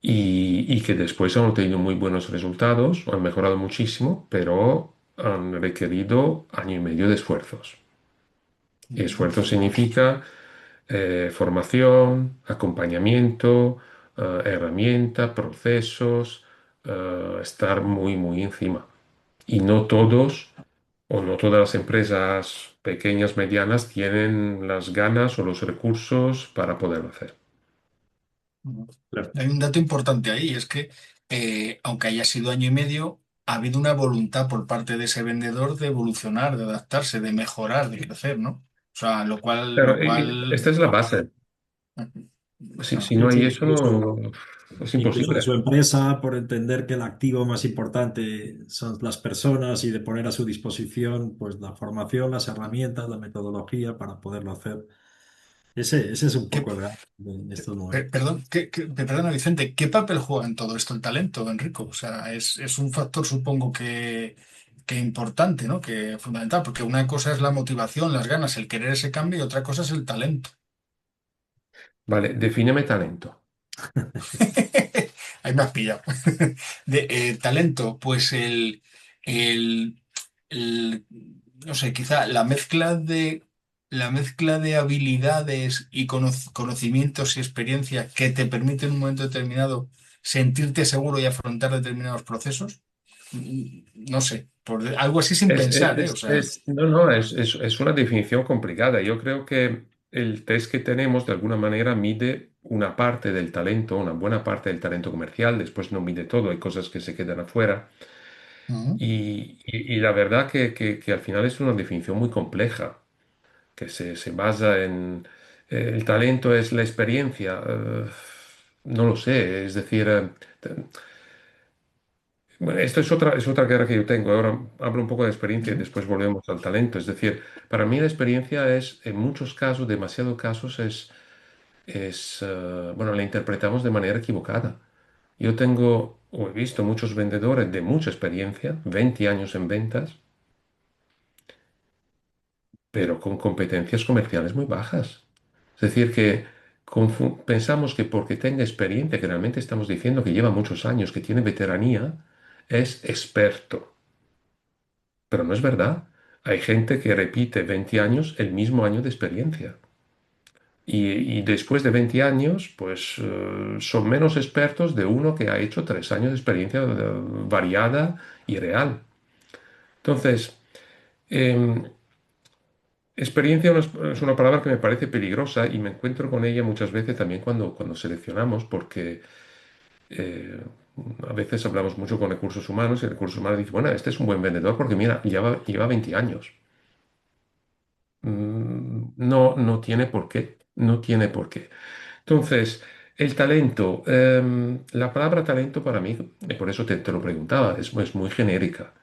Speaker 2: y que después han obtenido muy buenos resultados, han mejorado muchísimo, pero han requerido año y medio de esfuerzos. Y esfuerzo significa formación, acompañamiento, herramienta, procesos, estar muy, muy encima. Y no todos o no todas las empresas pequeñas, medianas tienen las ganas o los recursos para poderlo hacer.
Speaker 3: Claro.
Speaker 1: Hay un dato importante ahí, es que aunque haya sido año y medio, ha habido una voluntad por parte de ese vendedor de evolucionar, de adaptarse, de mejorar, de crecer, ¿no? O sea,
Speaker 2: Pero
Speaker 1: lo cual,
Speaker 2: esta es la base. Si
Speaker 3: Sí,
Speaker 2: no hay
Speaker 3: sí,
Speaker 2: eso, es
Speaker 3: incluso en
Speaker 2: imposible.
Speaker 3: su empresa, por entender que el activo más importante son las personas y de poner a su disposición pues la formación, las herramientas, la metodología para poderlo hacer. Ese es un
Speaker 1: ¿qué-
Speaker 3: poco el gap en estos momentos.
Speaker 1: perdón, perdona, Vicente, ¿qué papel juega en todo esto el talento, Enrico? O sea, es un factor, supongo que importante, ¿no? Que fundamental, porque una cosa es la motivación, las ganas, el querer ese cambio y otra cosa es el talento.
Speaker 2: Vale, defíneme talento.
Speaker 1: Ahí me has pillado. Talento, pues el, no sé, quizá la mezcla de habilidades y conocimientos y experiencia que te permite en un momento determinado sentirte seguro y afrontar determinados procesos. No sé, algo así sin pensar, ¿eh? O sea,
Speaker 2: No, no, es una definición complicada. Yo creo que el test que tenemos de alguna manera mide una parte del talento, una buena parte del talento comercial, después no mide todo, hay cosas que se quedan afuera.
Speaker 1: ujú.
Speaker 2: Y la verdad que al final es una definición muy compleja, que se basa en el talento es la experiencia. No lo sé, es decir, bueno, esto es otra guerra que yo tengo. Ahora hablo un poco de experiencia y
Speaker 1: Ujú.
Speaker 2: después volvemos al talento. Es decir, para mí la experiencia es, en muchos casos, demasiados casos, bueno, la interpretamos de manera equivocada. Yo tengo, o he visto muchos vendedores de mucha experiencia, 20 años en ventas, pero con competencias comerciales muy bajas. Es decir, que pensamos que porque tenga experiencia, que realmente estamos diciendo que lleva muchos años, que tiene veteranía, es experto. Pero no es verdad. Hay gente que repite 20 años el mismo año de experiencia. Y después de 20 años, pues son menos expertos de uno que ha hecho 3 años de experiencia variada y real. Entonces, em, experiencia es una palabra que me parece peligrosa y me encuentro con ella muchas veces también cuando seleccionamos, porque eh, a veces hablamos mucho con recursos humanos y recursos humanos dicen, bueno, este es un buen vendedor porque mira, lleva 20 años. No, no tiene por qué, no tiene por qué. Entonces, el talento, la palabra talento para mí, y por eso te lo preguntaba, es muy genérica.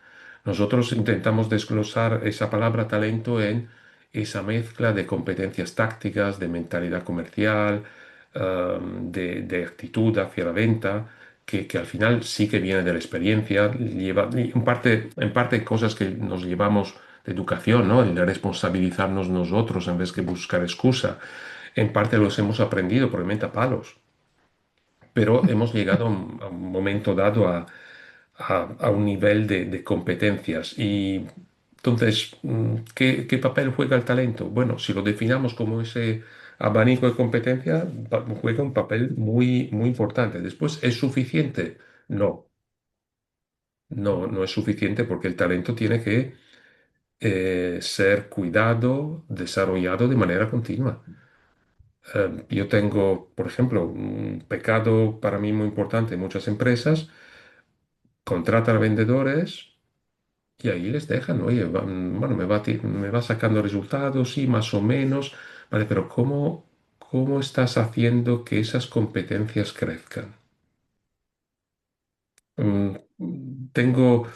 Speaker 2: Nosotros intentamos desglosar esa palabra talento en esa mezcla de competencias tácticas, de mentalidad comercial, de actitud hacia la venta, que al final sí que viene de la experiencia, lleva, y en parte cosas que nos llevamos de educación, ¿no? El de responsabilizarnos nosotros en vez de buscar excusa. En parte los hemos aprendido probablemente a palos, pero hemos llegado a un momento dado a un nivel de competencias. Y entonces, ¿qué papel juega el talento? Bueno, si lo definamos como ese abanico de competencia, juega un papel muy importante. Después, ¿es suficiente? No, no es suficiente porque el talento tiene que ser cuidado, desarrollado de manera continua. Yo tengo, por ejemplo, un pecado para mí muy importante en muchas empresas, contratan a vendedores y ahí les dejan, oye, bueno, me va sacando resultados, sí, más o menos, vale, pero ¿cómo estás haciendo que esas competencias crezcan? Tengo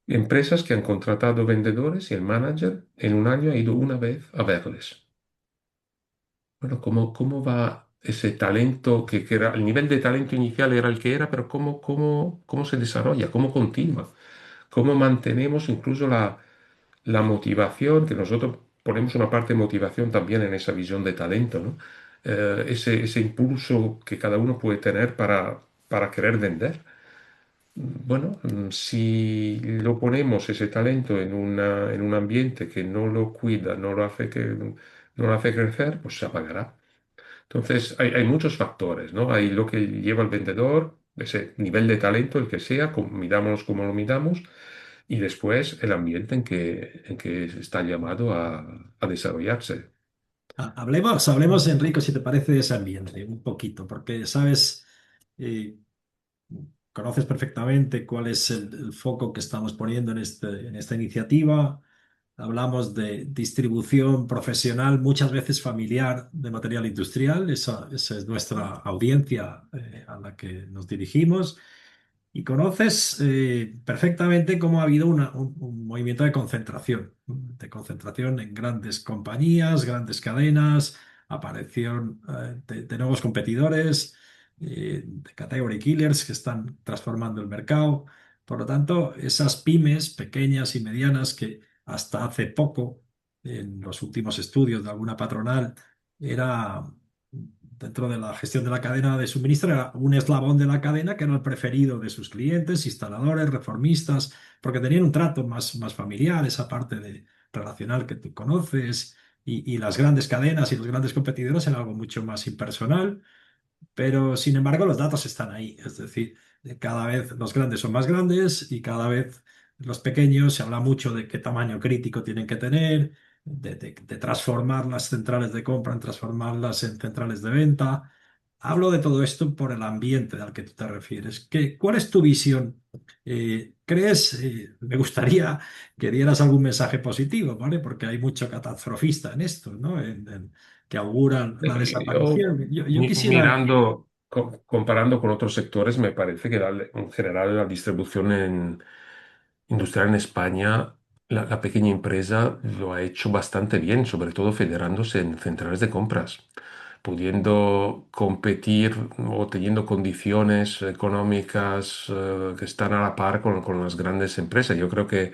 Speaker 2: empresas que han contratado vendedores y el manager en un año ha ido una vez a verles. Bueno, ¿cómo va ese talento que era, el nivel de talento inicial era el que era, pero cómo se desarrolla, cómo continúa, cómo mantenemos incluso la motivación, que nosotros ponemos una parte de motivación también en esa visión de talento, ¿no? Ese impulso que cada uno puede tener para querer vender. Bueno, si lo ponemos ese talento en un ambiente que no lo cuida, no lo hace crecer, pues se apagará. Entonces, hay muchos factores, ¿no? Hay lo que lleva el vendedor, ese nivel de talento, el que sea, midamos como lo midamos, y después el ambiente en que está llamado a desarrollarse.
Speaker 3: Hablemos, Enrico, si te parece, de ese ambiente, un poquito, porque, sabes, Eh, conoces perfectamente cuál es el foco que estamos poniendo en esta iniciativa. Hablamos de distribución profesional, muchas veces familiar, de material industrial. Esa es nuestra audiencia a la que nos dirigimos. Y conoces perfectamente cómo ha habido un movimiento de concentración en grandes compañías, grandes cadenas, aparición de nuevos competidores, de category killers que están transformando el mercado. Por lo tanto, esas pymes pequeñas y medianas que hasta hace poco, en los últimos estudios de alguna patronal, era dentro de la gestión de la cadena de suministro, era un eslabón de la cadena que era el preferido de sus clientes, instaladores, reformistas, porque tenían un trato más familiar, esa parte de relacional que tú conoces, y las grandes cadenas y los grandes competidores en algo mucho más impersonal. Pero, sin embargo, los datos están ahí. Es decir, cada vez los grandes son más grandes y cada vez los pequeños, se habla mucho de qué tamaño crítico tienen que tener, de transformar las centrales de compra en transformarlas en centrales de venta. Hablo de todo esto por el ambiente al que tú te refieres. ¿Cuál es tu visión? Me gustaría que dieras algún mensaje positivo, ¿vale? Porque hay mucho catastrofista en esto, ¿no? Que auguran la
Speaker 2: Yo,
Speaker 3: desaparición. Yo quisiera.
Speaker 2: mirando, comparando con otros sectores, me parece que en general la distribución industrial en España, la pequeña empresa lo ha hecho bastante bien, sobre todo federándose en centrales de compras, pudiendo competir o teniendo condiciones económicas que están a la par con las grandes empresas. Yo creo que,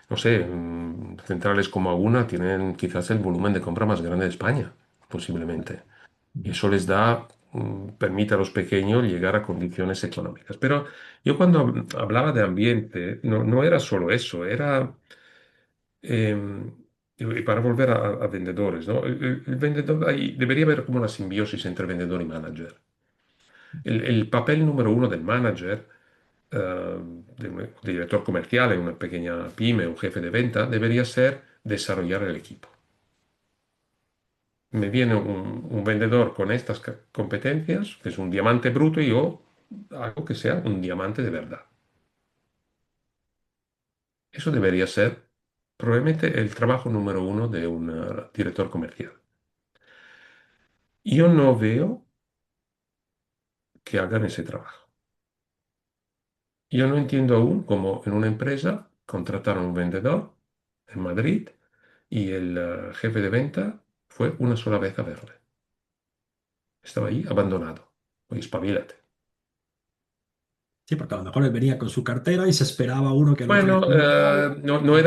Speaker 2: no sé, centrales como Aguna tienen quizás el volumen de compra más grande de España, posiblemente. Y eso les da, permite a los pequeños llegar a condiciones económicas. Pero yo cuando hablaba de ambiente, no era solo eso, era, y para volver a vendedores, ¿no? El vendedor, ahí debería haber como una simbiosis entre vendedor y manager. El papel número uno del manager, de director comercial en una pequeña pyme, un jefe de venta, debería ser desarrollar el equipo. Me viene un vendedor con estas competencias, que es un diamante bruto, y yo hago que sea un diamante de verdad. Eso debería ser probablemente el trabajo número uno de un director comercial. Yo no veo que hagan ese trabajo. Yo no entiendo aún cómo en una empresa contrataron un vendedor en Madrid y el jefe de venta fue una sola vez a verle. Estaba ahí abandonado. Oye, espabilate.
Speaker 3: Sí, porque a lo mejor él venía con su cartera y se esperaba uno que el otro
Speaker 2: Bueno,
Speaker 3: hiciera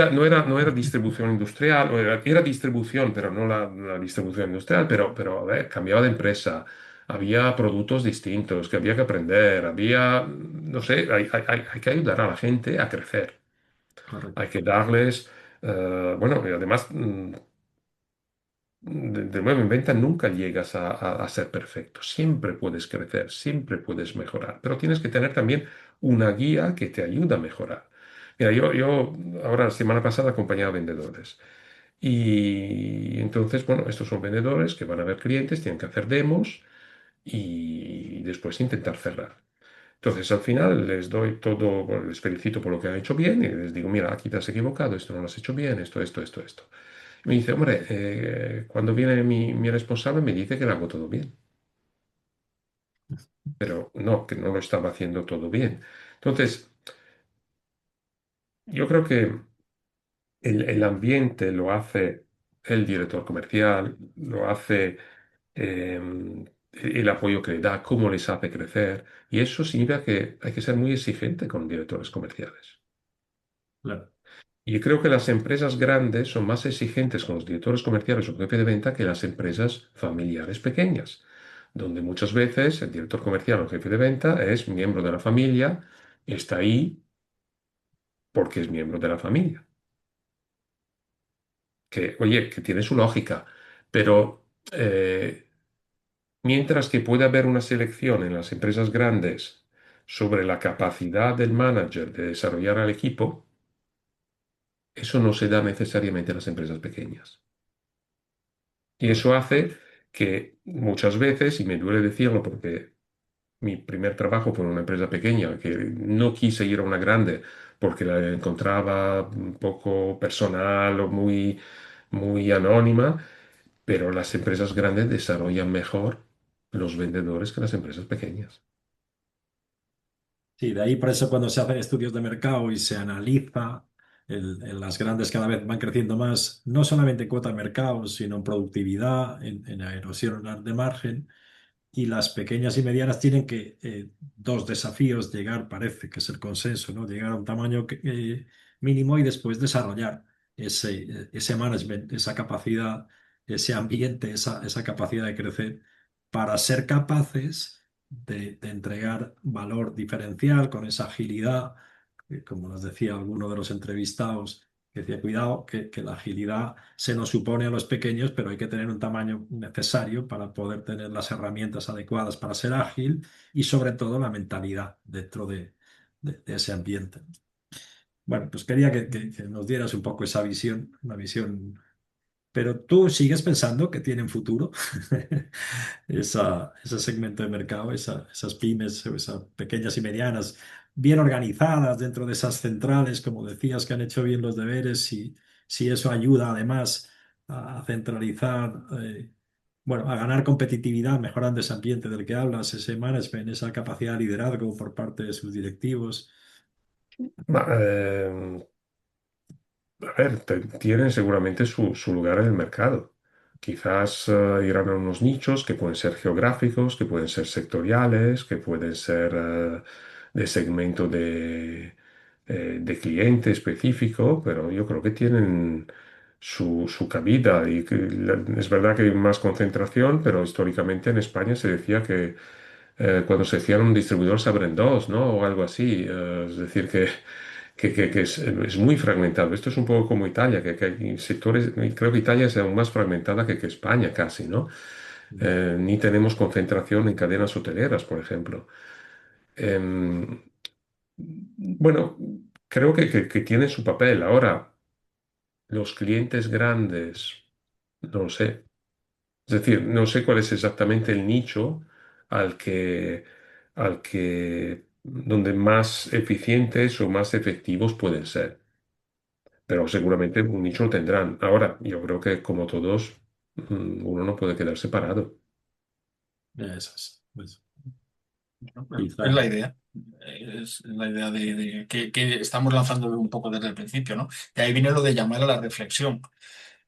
Speaker 3: algo.
Speaker 2: no era distribución industrial, era distribución, pero no la distribución industrial, pero a ver, cambiaba de empresa, había productos distintos que había que aprender, no sé, hay que ayudar a la gente a crecer,
Speaker 3: Correcto.
Speaker 2: hay que darles, bueno, y además, de nuevo en venta nunca llegas a ser perfecto, siempre puedes crecer, siempre puedes mejorar, pero tienes que tener también una guía que te ayuda a mejorar. Mira, yo ahora la semana pasada acompañaba a vendedores y entonces, bueno, estos son vendedores que van a ver clientes, tienen que hacer demos y después intentar cerrar. Entonces, al final les doy todo, bueno, les felicito por lo que han hecho bien y les digo, mira, aquí te has equivocado, esto no lo has hecho bien, esto. Me dice, hombre, cuando viene mi responsable me dice que lo hago todo bien, pero no, que no lo estaba haciendo todo bien. Entonces, yo creo que el ambiente lo hace el director comercial, lo hace el apoyo que le da, cómo les hace crecer, y eso significa que hay que ser muy exigente con directores comerciales.
Speaker 3: Claro.
Speaker 2: Y creo que las empresas grandes son más exigentes con los directores comerciales o jefe de venta que las empresas familiares pequeñas, donde muchas veces el director comercial o jefe de venta es miembro de la familia y está ahí porque es miembro de la familia. Que, oye, que tiene su lógica, pero mientras que puede haber una selección en las empresas grandes sobre la capacidad del manager de desarrollar al equipo, eso no se da necesariamente en las empresas pequeñas. Y eso hace que muchas veces, y me duele decirlo porque mi primer trabajo fue en una empresa pequeña, que no quise ir a una grande porque la encontraba un poco personal o muy anónima, pero las empresas grandes desarrollan mejor los vendedores que las empresas pequeñas.
Speaker 3: Sí, de ahí por eso cuando se hacen estudios de mercado y se analiza, las grandes cada vez van creciendo más, no solamente en cuota de mercado, sino en productividad, en erosión de margen. Y las pequeñas y medianas tienen que dos desafíos: llegar, parece que es el consenso, ¿no? Llegar a un tamaño mínimo y después desarrollar ese management, esa capacidad, ese ambiente, esa capacidad de crecer para ser capaces de entregar valor diferencial con esa agilidad, como nos decía alguno de los entrevistados, que decía, cuidado, que la agilidad se nos supone a los pequeños, pero hay que tener un tamaño necesario para poder tener las herramientas adecuadas para ser ágil y sobre todo la mentalidad dentro de ese ambiente. Bueno, pues quería que nos dieras un poco esa visión, una visión, pero tú sigues pensando que tienen futuro ese segmento de mercado, esas pymes, o esas pequeñas y medianas, bien organizadas dentro de esas centrales, como decías, que han hecho bien los deberes, y si eso ayuda además a centralizar, bueno, a ganar competitividad, mejorando ese ambiente del que hablas, ese management, esa capacidad de liderazgo por parte de sus directivos.
Speaker 2: Ma, a ver, tienen seguramente su lugar en el mercado. Quizás irán a unos nichos que pueden ser geográficos, que pueden ser sectoriales, que pueden ser de segmento de cliente específico, pero yo creo que tienen su cabida. Y que es verdad que hay más concentración, pero históricamente en España se decía que cuando se decía un distribuidor se abren dos, ¿no? O algo así. Es decir, que es muy fragmentado. Esto es un poco como Italia, que hay sectores, y creo que Italia es aún más fragmentada que España casi, ¿no? Ni tenemos concentración en cadenas hoteleras, por ejemplo. Em, bueno, creo que tiene su papel. Ahora, los clientes grandes, no lo sé. Es decir, no sé cuál es exactamente el nicho al donde más eficientes o más efectivos pueden ser. Pero seguramente un nicho lo tendrán. Ahora, yo creo que como todos, uno no puede quedar separado.
Speaker 3: Eso es.
Speaker 1: ¿No? Pero es
Speaker 3: Quizá.
Speaker 1: la idea. Es la idea que estamos lanzando un poco desde el principio, ¿no? Y ahí viene lo de llamar a la reflexión.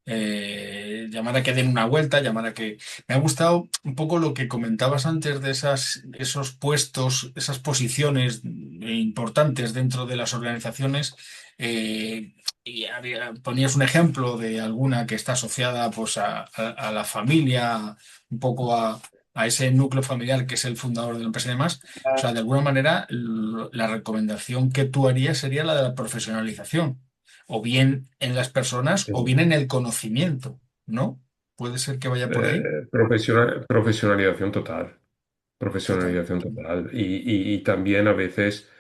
Speaker 1: Llamar a que den una vuelta, llamar a que... Me ha gustado un poco lo que comentabas antes de esos puestos, esas posiciones importantes dentro de las organizaciones. Y ponías un ejemplo de alguna que está asociada pues, a la familia, un poco a ese núcleo familiar que es el fundador de la empresa y demás. O sea, de alguna manera, la recomendación que tú harías sería la de la profesionalización, o bien en las personas o bien en el conocimiento, ¿no? Puede ser que vaya por ahí.
Speaker 2: Profesionalización total.
Speaker 1: Total.
Speaker 2: Profesionalización total. Y también a veces,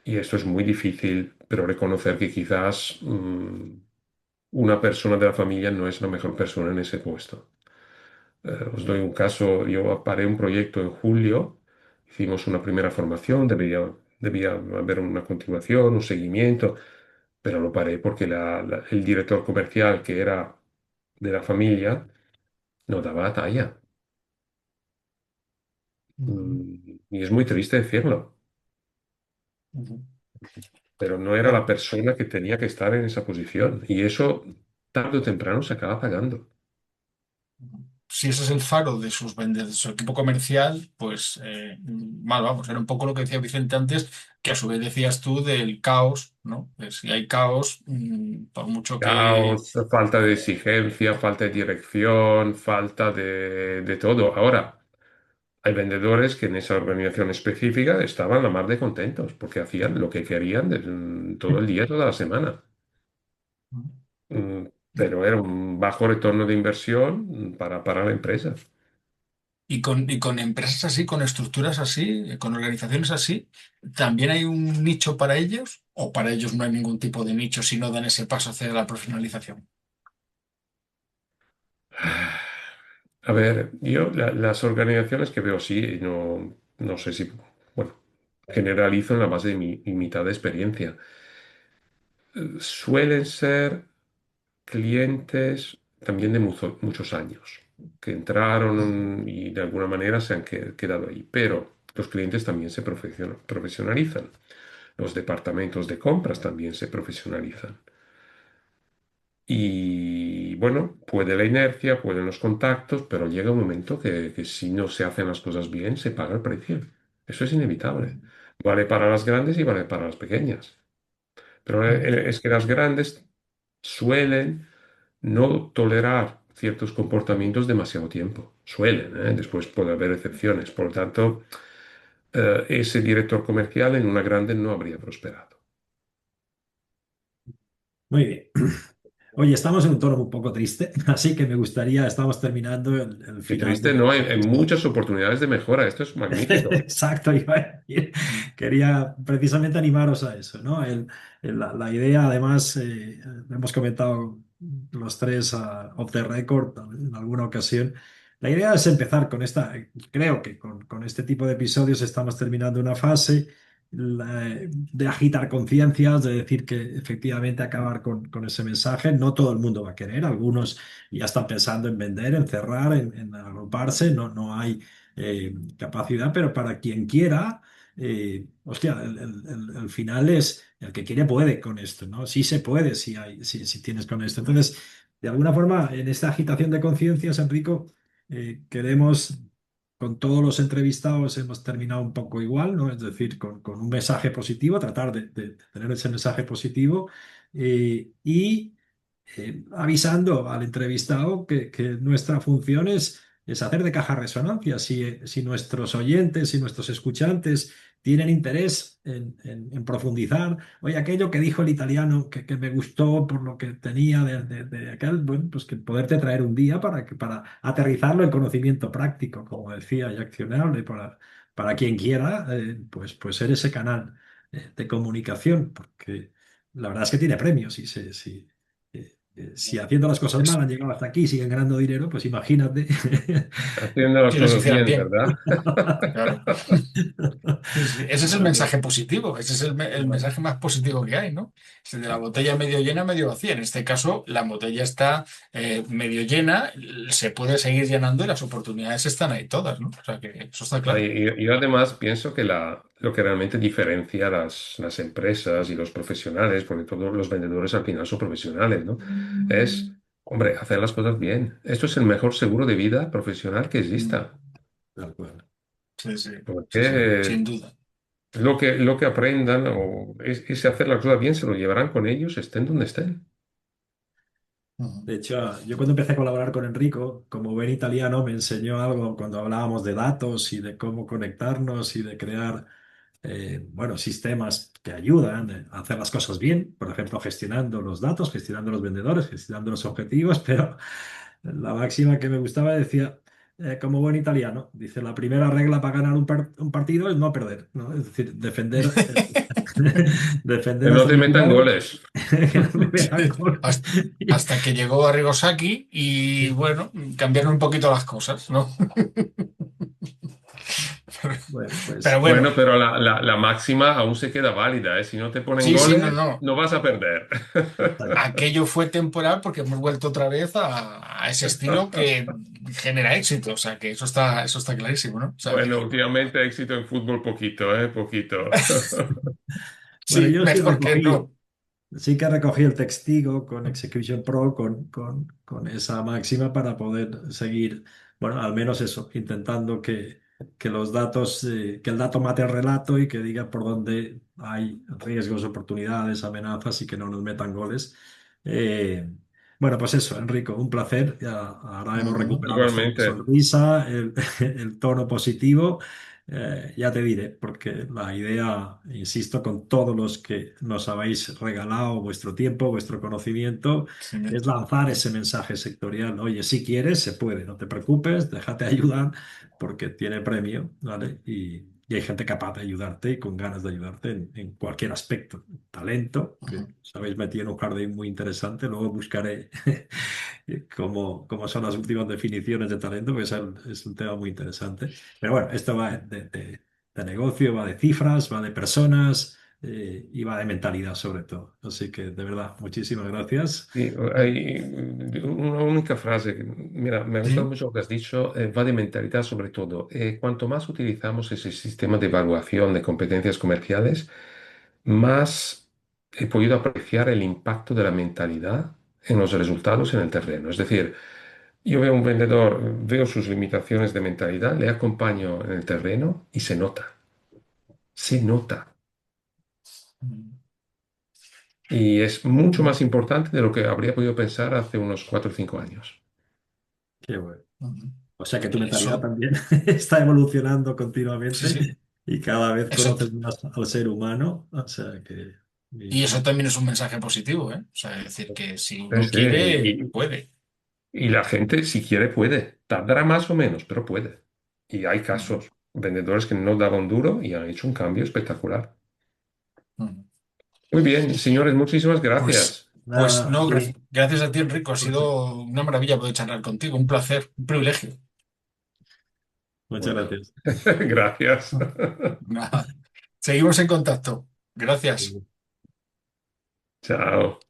Speaker 2: y esto es muy difícil, pero reconocer que quizás una persona de la familia no es la mejor persona en ese puesto. Os doy un caso, yo paré un proyecto en julio, hicimos una primera formación, debía haber una continuación, un seguimiento, pero lo paré porque el director comercial, que era de la familia, no daba la talla.
Speaker 1: Ujú,
Speaker 2: Y es muy triste decirlo,
Speaker 1: ujú.
Speaker 2: pero no era la
Speaker 1: Bueno,
Speaker 2: persona que tenía que estar en esa posición. Y eso tarde o temprano se acaba pagando.
Speaker 1: si ese es el faro de sus de su equipo comercial, pues mal vamos. Era un poco lo que decía Vicente antes, que a su vez decías tú del caos, ¿no? Si hay caos, por mucho que...
Speaker 2: Caos, falta de exigencia, falta de dirección, falta de todo. Ahora, hay vendedores que en esa organización específica estaban la mar de contentos porque hacían lo que querían todo el día, toda la semana. Mm, Pero era un bajo retorno de inversión para la empresa.
Speaker 1: Y con empresas así, con estructuras así, con organizaciones así, ¿también hay un nicho para ellos? ¿O para ellos no hay ningún tipo de nicho si no dan ese paso hacia la profesionalización?
Speaker 2: A ver, yo las organizaciones que veo sí, no, no sé si, bueno, generalizo en la base de mi limitada experiencia. Suelen ser clientes también de muchos años, que
Speaker 1: Ujú.
Speaker 2: entraron y de alguna manera se han quedado ahí, pero los clientes también se profesionalizan. Los departamentos de compras también se profesionalizan. Y bueno, puede la inercia, pueden los contactos, pero llega un momento que si no se hacen las cosas bien, se paga el precio. Eso es inevitable. Vale para las grandes y vale para las pequeñas. Pero es que las grandes suelen no tolerar ciertos comportamientos demasiado tiempo. Suelen, ¿eh? Después puede haber excepciones. Por lo tanto, ese director comercial en una grande no habría prosperado.
Speaker 3: Muy bien. Oye, estamos en un tono un poco triste, así que me gustaría, estamos terminando el
Speaker 2: Qué
Speaker 3: final
Speaker 2: triste,
Speaker 3: de...
Speaker 2: no, hay muchas oportunidades de mejora. Esto es magnífico.
Speaker 3: Exacto, iba a decir. Quería precisamente animaros a eso, ¿no? La idea, además, lo hemos comentado los tres off the record en alguna ocasión. La idea es empezar con esta, creo que con este tipo de episodios estamos terminando una fase de agitar conciencias, de decir que efectivamente acabar con ese mensaje. No todo el mundo va a querer, algunos ya están pensando en vender, en cerrar, en agruparse, no hay capacidad, pero para quien quiera, hostia, el final es el que quiere puede con esto, ¿no? Sí se puede si tienes con esto. Entonces, de alguna forma, en esta agitación de conciencias, Enrico, queremos, con todos los entrevistados, hemos terminado un poco igual, ¿no? Es decir, con un mensaje positivo, tratar de tener ese mensaje positivo y avisando al entrevistado que nuestra función es hacer de caja resonancia. Si nuestros oyentes, si nuestros escuchantes tienen interés en profundizar, oye, aquello que dijo el italiano que me gustó por lo que tenía de aquel, bueno, pues que poderte traer un día para aterrizarlo en conocimiento práctico, como decía, y accionable para quien quiera, pues ser ese canal de comunicación, porque la verdad es que tiene premios si haciendo las cosas mal
Speaker 1: Es-
Speaker 3: han llegado hasta aquí y siguen ganando dinero, pues imagínate.
Speaker 2: Haciendo las
Speaker 1: si los
Speaker 2: cosas
Speaker 1: hicieran
Speaker 2: bien,
Speaker 1: bien,
Speaker 2: ¿verdad?
Speaker 1: claro. Sí, sí. Ese es el mensaje positivo, ese es el mensaje más positivo que hay, ¿no? Es el de la botella medio llena, medio vacía. En este caso, la botella está medio llena, se puede seguir llenando y las oportunidades están ahí todas, ¿no? O sea que eso está
Speaker 2: Ah,
Speaker 1: claro.
Speaker 2: yo además pienso que lo que realmente diferencia a las empresas y los profesionales, porque todos los vendedores al final son profesionales, ¿no? Es, hombre, hacer las cosas bien. Esto es el mejor seguro de vida profesional que
Speaker 1: Mm.
Speaker 2: exista.
Speaker 3: Tal cual.
Speaker 1: Sí, sí, sí, sí,
Speaker 2: Porque
Speaker 1: sin duda.
Speaker 2: lo que aprendan o es hacer las cosas bien, se lo llevarán con ellos, estén donde estén.
Speaker 3: De hecho, yo cuando empecé a colaborar con Enrico, como buen italiano, me enseñó algo cuando hablábamos de datos y de cómo conectarnos y de crear, bueno, sistemas que ayudan a hacer las cosas bien, por ejemplo, gestionando los datos, gestionando los vendedores, gestionando los objetivos, pero la máxima que me gustaba decía, como buen italiano, dice, la primera regla para ganar un partido es no perder, ¿no? Es decir, defender,
Speaker 2: Que
Speaker 3: defender
Speaker 2: no
Speaker 3: hasta
Speaker 2: te
Speaker 3: el
Speaker 2: metan
Speaker 3: final,
Speaker 2: goles.
Speaker 3: que no me metan
Speaker 1: Sí,
Speaker 3: gol.
Speaker 1: hasta que llegó Arrigosaki y bueno, cambiaron un poquito las cosas, ¿no?
Speaker 3: Bueno,
Speaker 1: Pero
Speaker 3: pues
Speaker 1: bueno,
Speaker 2: Bueno, pero la máxima aún se queda válida, ¿eh? Si no te ponen
Speaker 1: sí, sí, no,
Speaker 2: goles,
Speaker 1: no.
Speaker 2: no vas a perder.
Speaker 3: exacto.
Speaker 1: Aquello fue temporal porque hemos vuelto otra vez a ese estilo que genera éxito. O sea, que eso está clarísimo, ¿no? O sea,
Speaker 2: Bueno,
Speaker 1: que
Speaker 2: últimamente éxito en fútbol poquito, ¿eh? Poquito.
Speaker 3: Bueno,
Speaker 1: sí,
Speaker 3: yo sí
Speaker 1: mejor que
Speaker 3: recogí,
Speaker 1: no.
Speaker 3: sí que recogí el testigo con Execution Pro, con esa máxima para poder seguir, bueno, al menos eso, intentando que los datos, que el dato mate el relato y que diga por dónde hay riesgos, oportunidades, amenazas y que no nos metan goles. Eh, bueno, pues eso, Enrico, un placer. Ahora hemos
Speaker 1: Ujú.
Speaker 3: recuperado nuestra
Speaker 2: Igualmente.
Speaker 3: sonrisa, el tono positivo. Ya te diré, porque la idea, insisto, con todos los que nos habéis regalado vuestro tiempo, vuestro conocimiento,
Speaker 1: Sí,
Speaker 3: es lanzar ese mensaje sectorial. Oye, si quieres, se puede, no te preocupes, déjate ayudar, porque tiene premio, ¿vale? Y hay gente capaz de ayudarte y con ganas de ayudarte en cualquier aspecto. Talento, que
Speaker 1: ujú.
Speaker 3: os habéis metido en un jardín muy interesante, luego buscaré cómo son las últimas definiciones de talento, porque es un tema muy interesante. Pero bueno, esto va de negocio, va de cifras, va de personas y va de mentalidad sobre todo. Así que de verdad, muchísimas gracias.
Speaker 2: Sí, hay una única frase. Mira, me ha gustado
Speaker 1: Sí.
Speaker 2: mucho lo que has dicho. Va de mentalidad sobre todo. Cuanto más utilizamos ese sistema de evaluación de competencias comerciales, más he podido apreciar el impacto de la mentalidad en los resultados en el terreno. Es decir, yo veo un vendedor, veo sus limitaciones de mentalidad, le acompaño en el terreno y se nota. Se nota. Y es mucho más importante de lo que habría podido pensar hace unos 4 o 5 años.
Speaker 3: Qué bueno.
Speaker 1: Ujú.
Speaker 3: O sea que tu mentalidad
Speaker 1: Eso,
Speaker 3: también está evolucionando
Speaker 1: sí,
Speaker 3: continuamente
Speaker 1: sí.
Speaker 3: y cada vez
Speaker 1: Eso,
Speaker 3: conoces más al ser humano. O sea que...
Speaker 1: y eso
Speaker 3: y-
Speaker 1: también es un mensaje positivo, ¿eh? O sea, es decir, que si
Speaker 2: Sí,
Speaker 1: uno
Speaker 2: sí,
Speaker 1: quiere, puede.
Speaker 2: y la gente, si quiere, puede. Tardará más o menos, pero puede. Y hay
Speaker 1: Ujú,
Speaker 2: casos, vendedores que no daban duro y han hecho un cambio espectacular.
Speaker 1: ujú.
Speaker 2: Muy bien, señores, muchísimas
Speaker 1: Pues,
Speaker 2: gracias.
Speaker 1: pues
Speaker 3: Nada,
Speaker 1: no,
Speaker 3: sí.
Speaker 1: gracias a ti, Enrico. Ha sido una maravilla poder charlar contigo, un placer, un privilegio.
Speaker 3: Muchas
Speaker 2: Bueno,
Speaker 3: gracias.
Speaker 2: gracias.
Speaker 1: Nada. Seguimos en contacto. Gracias.
Speaker 2: Chao.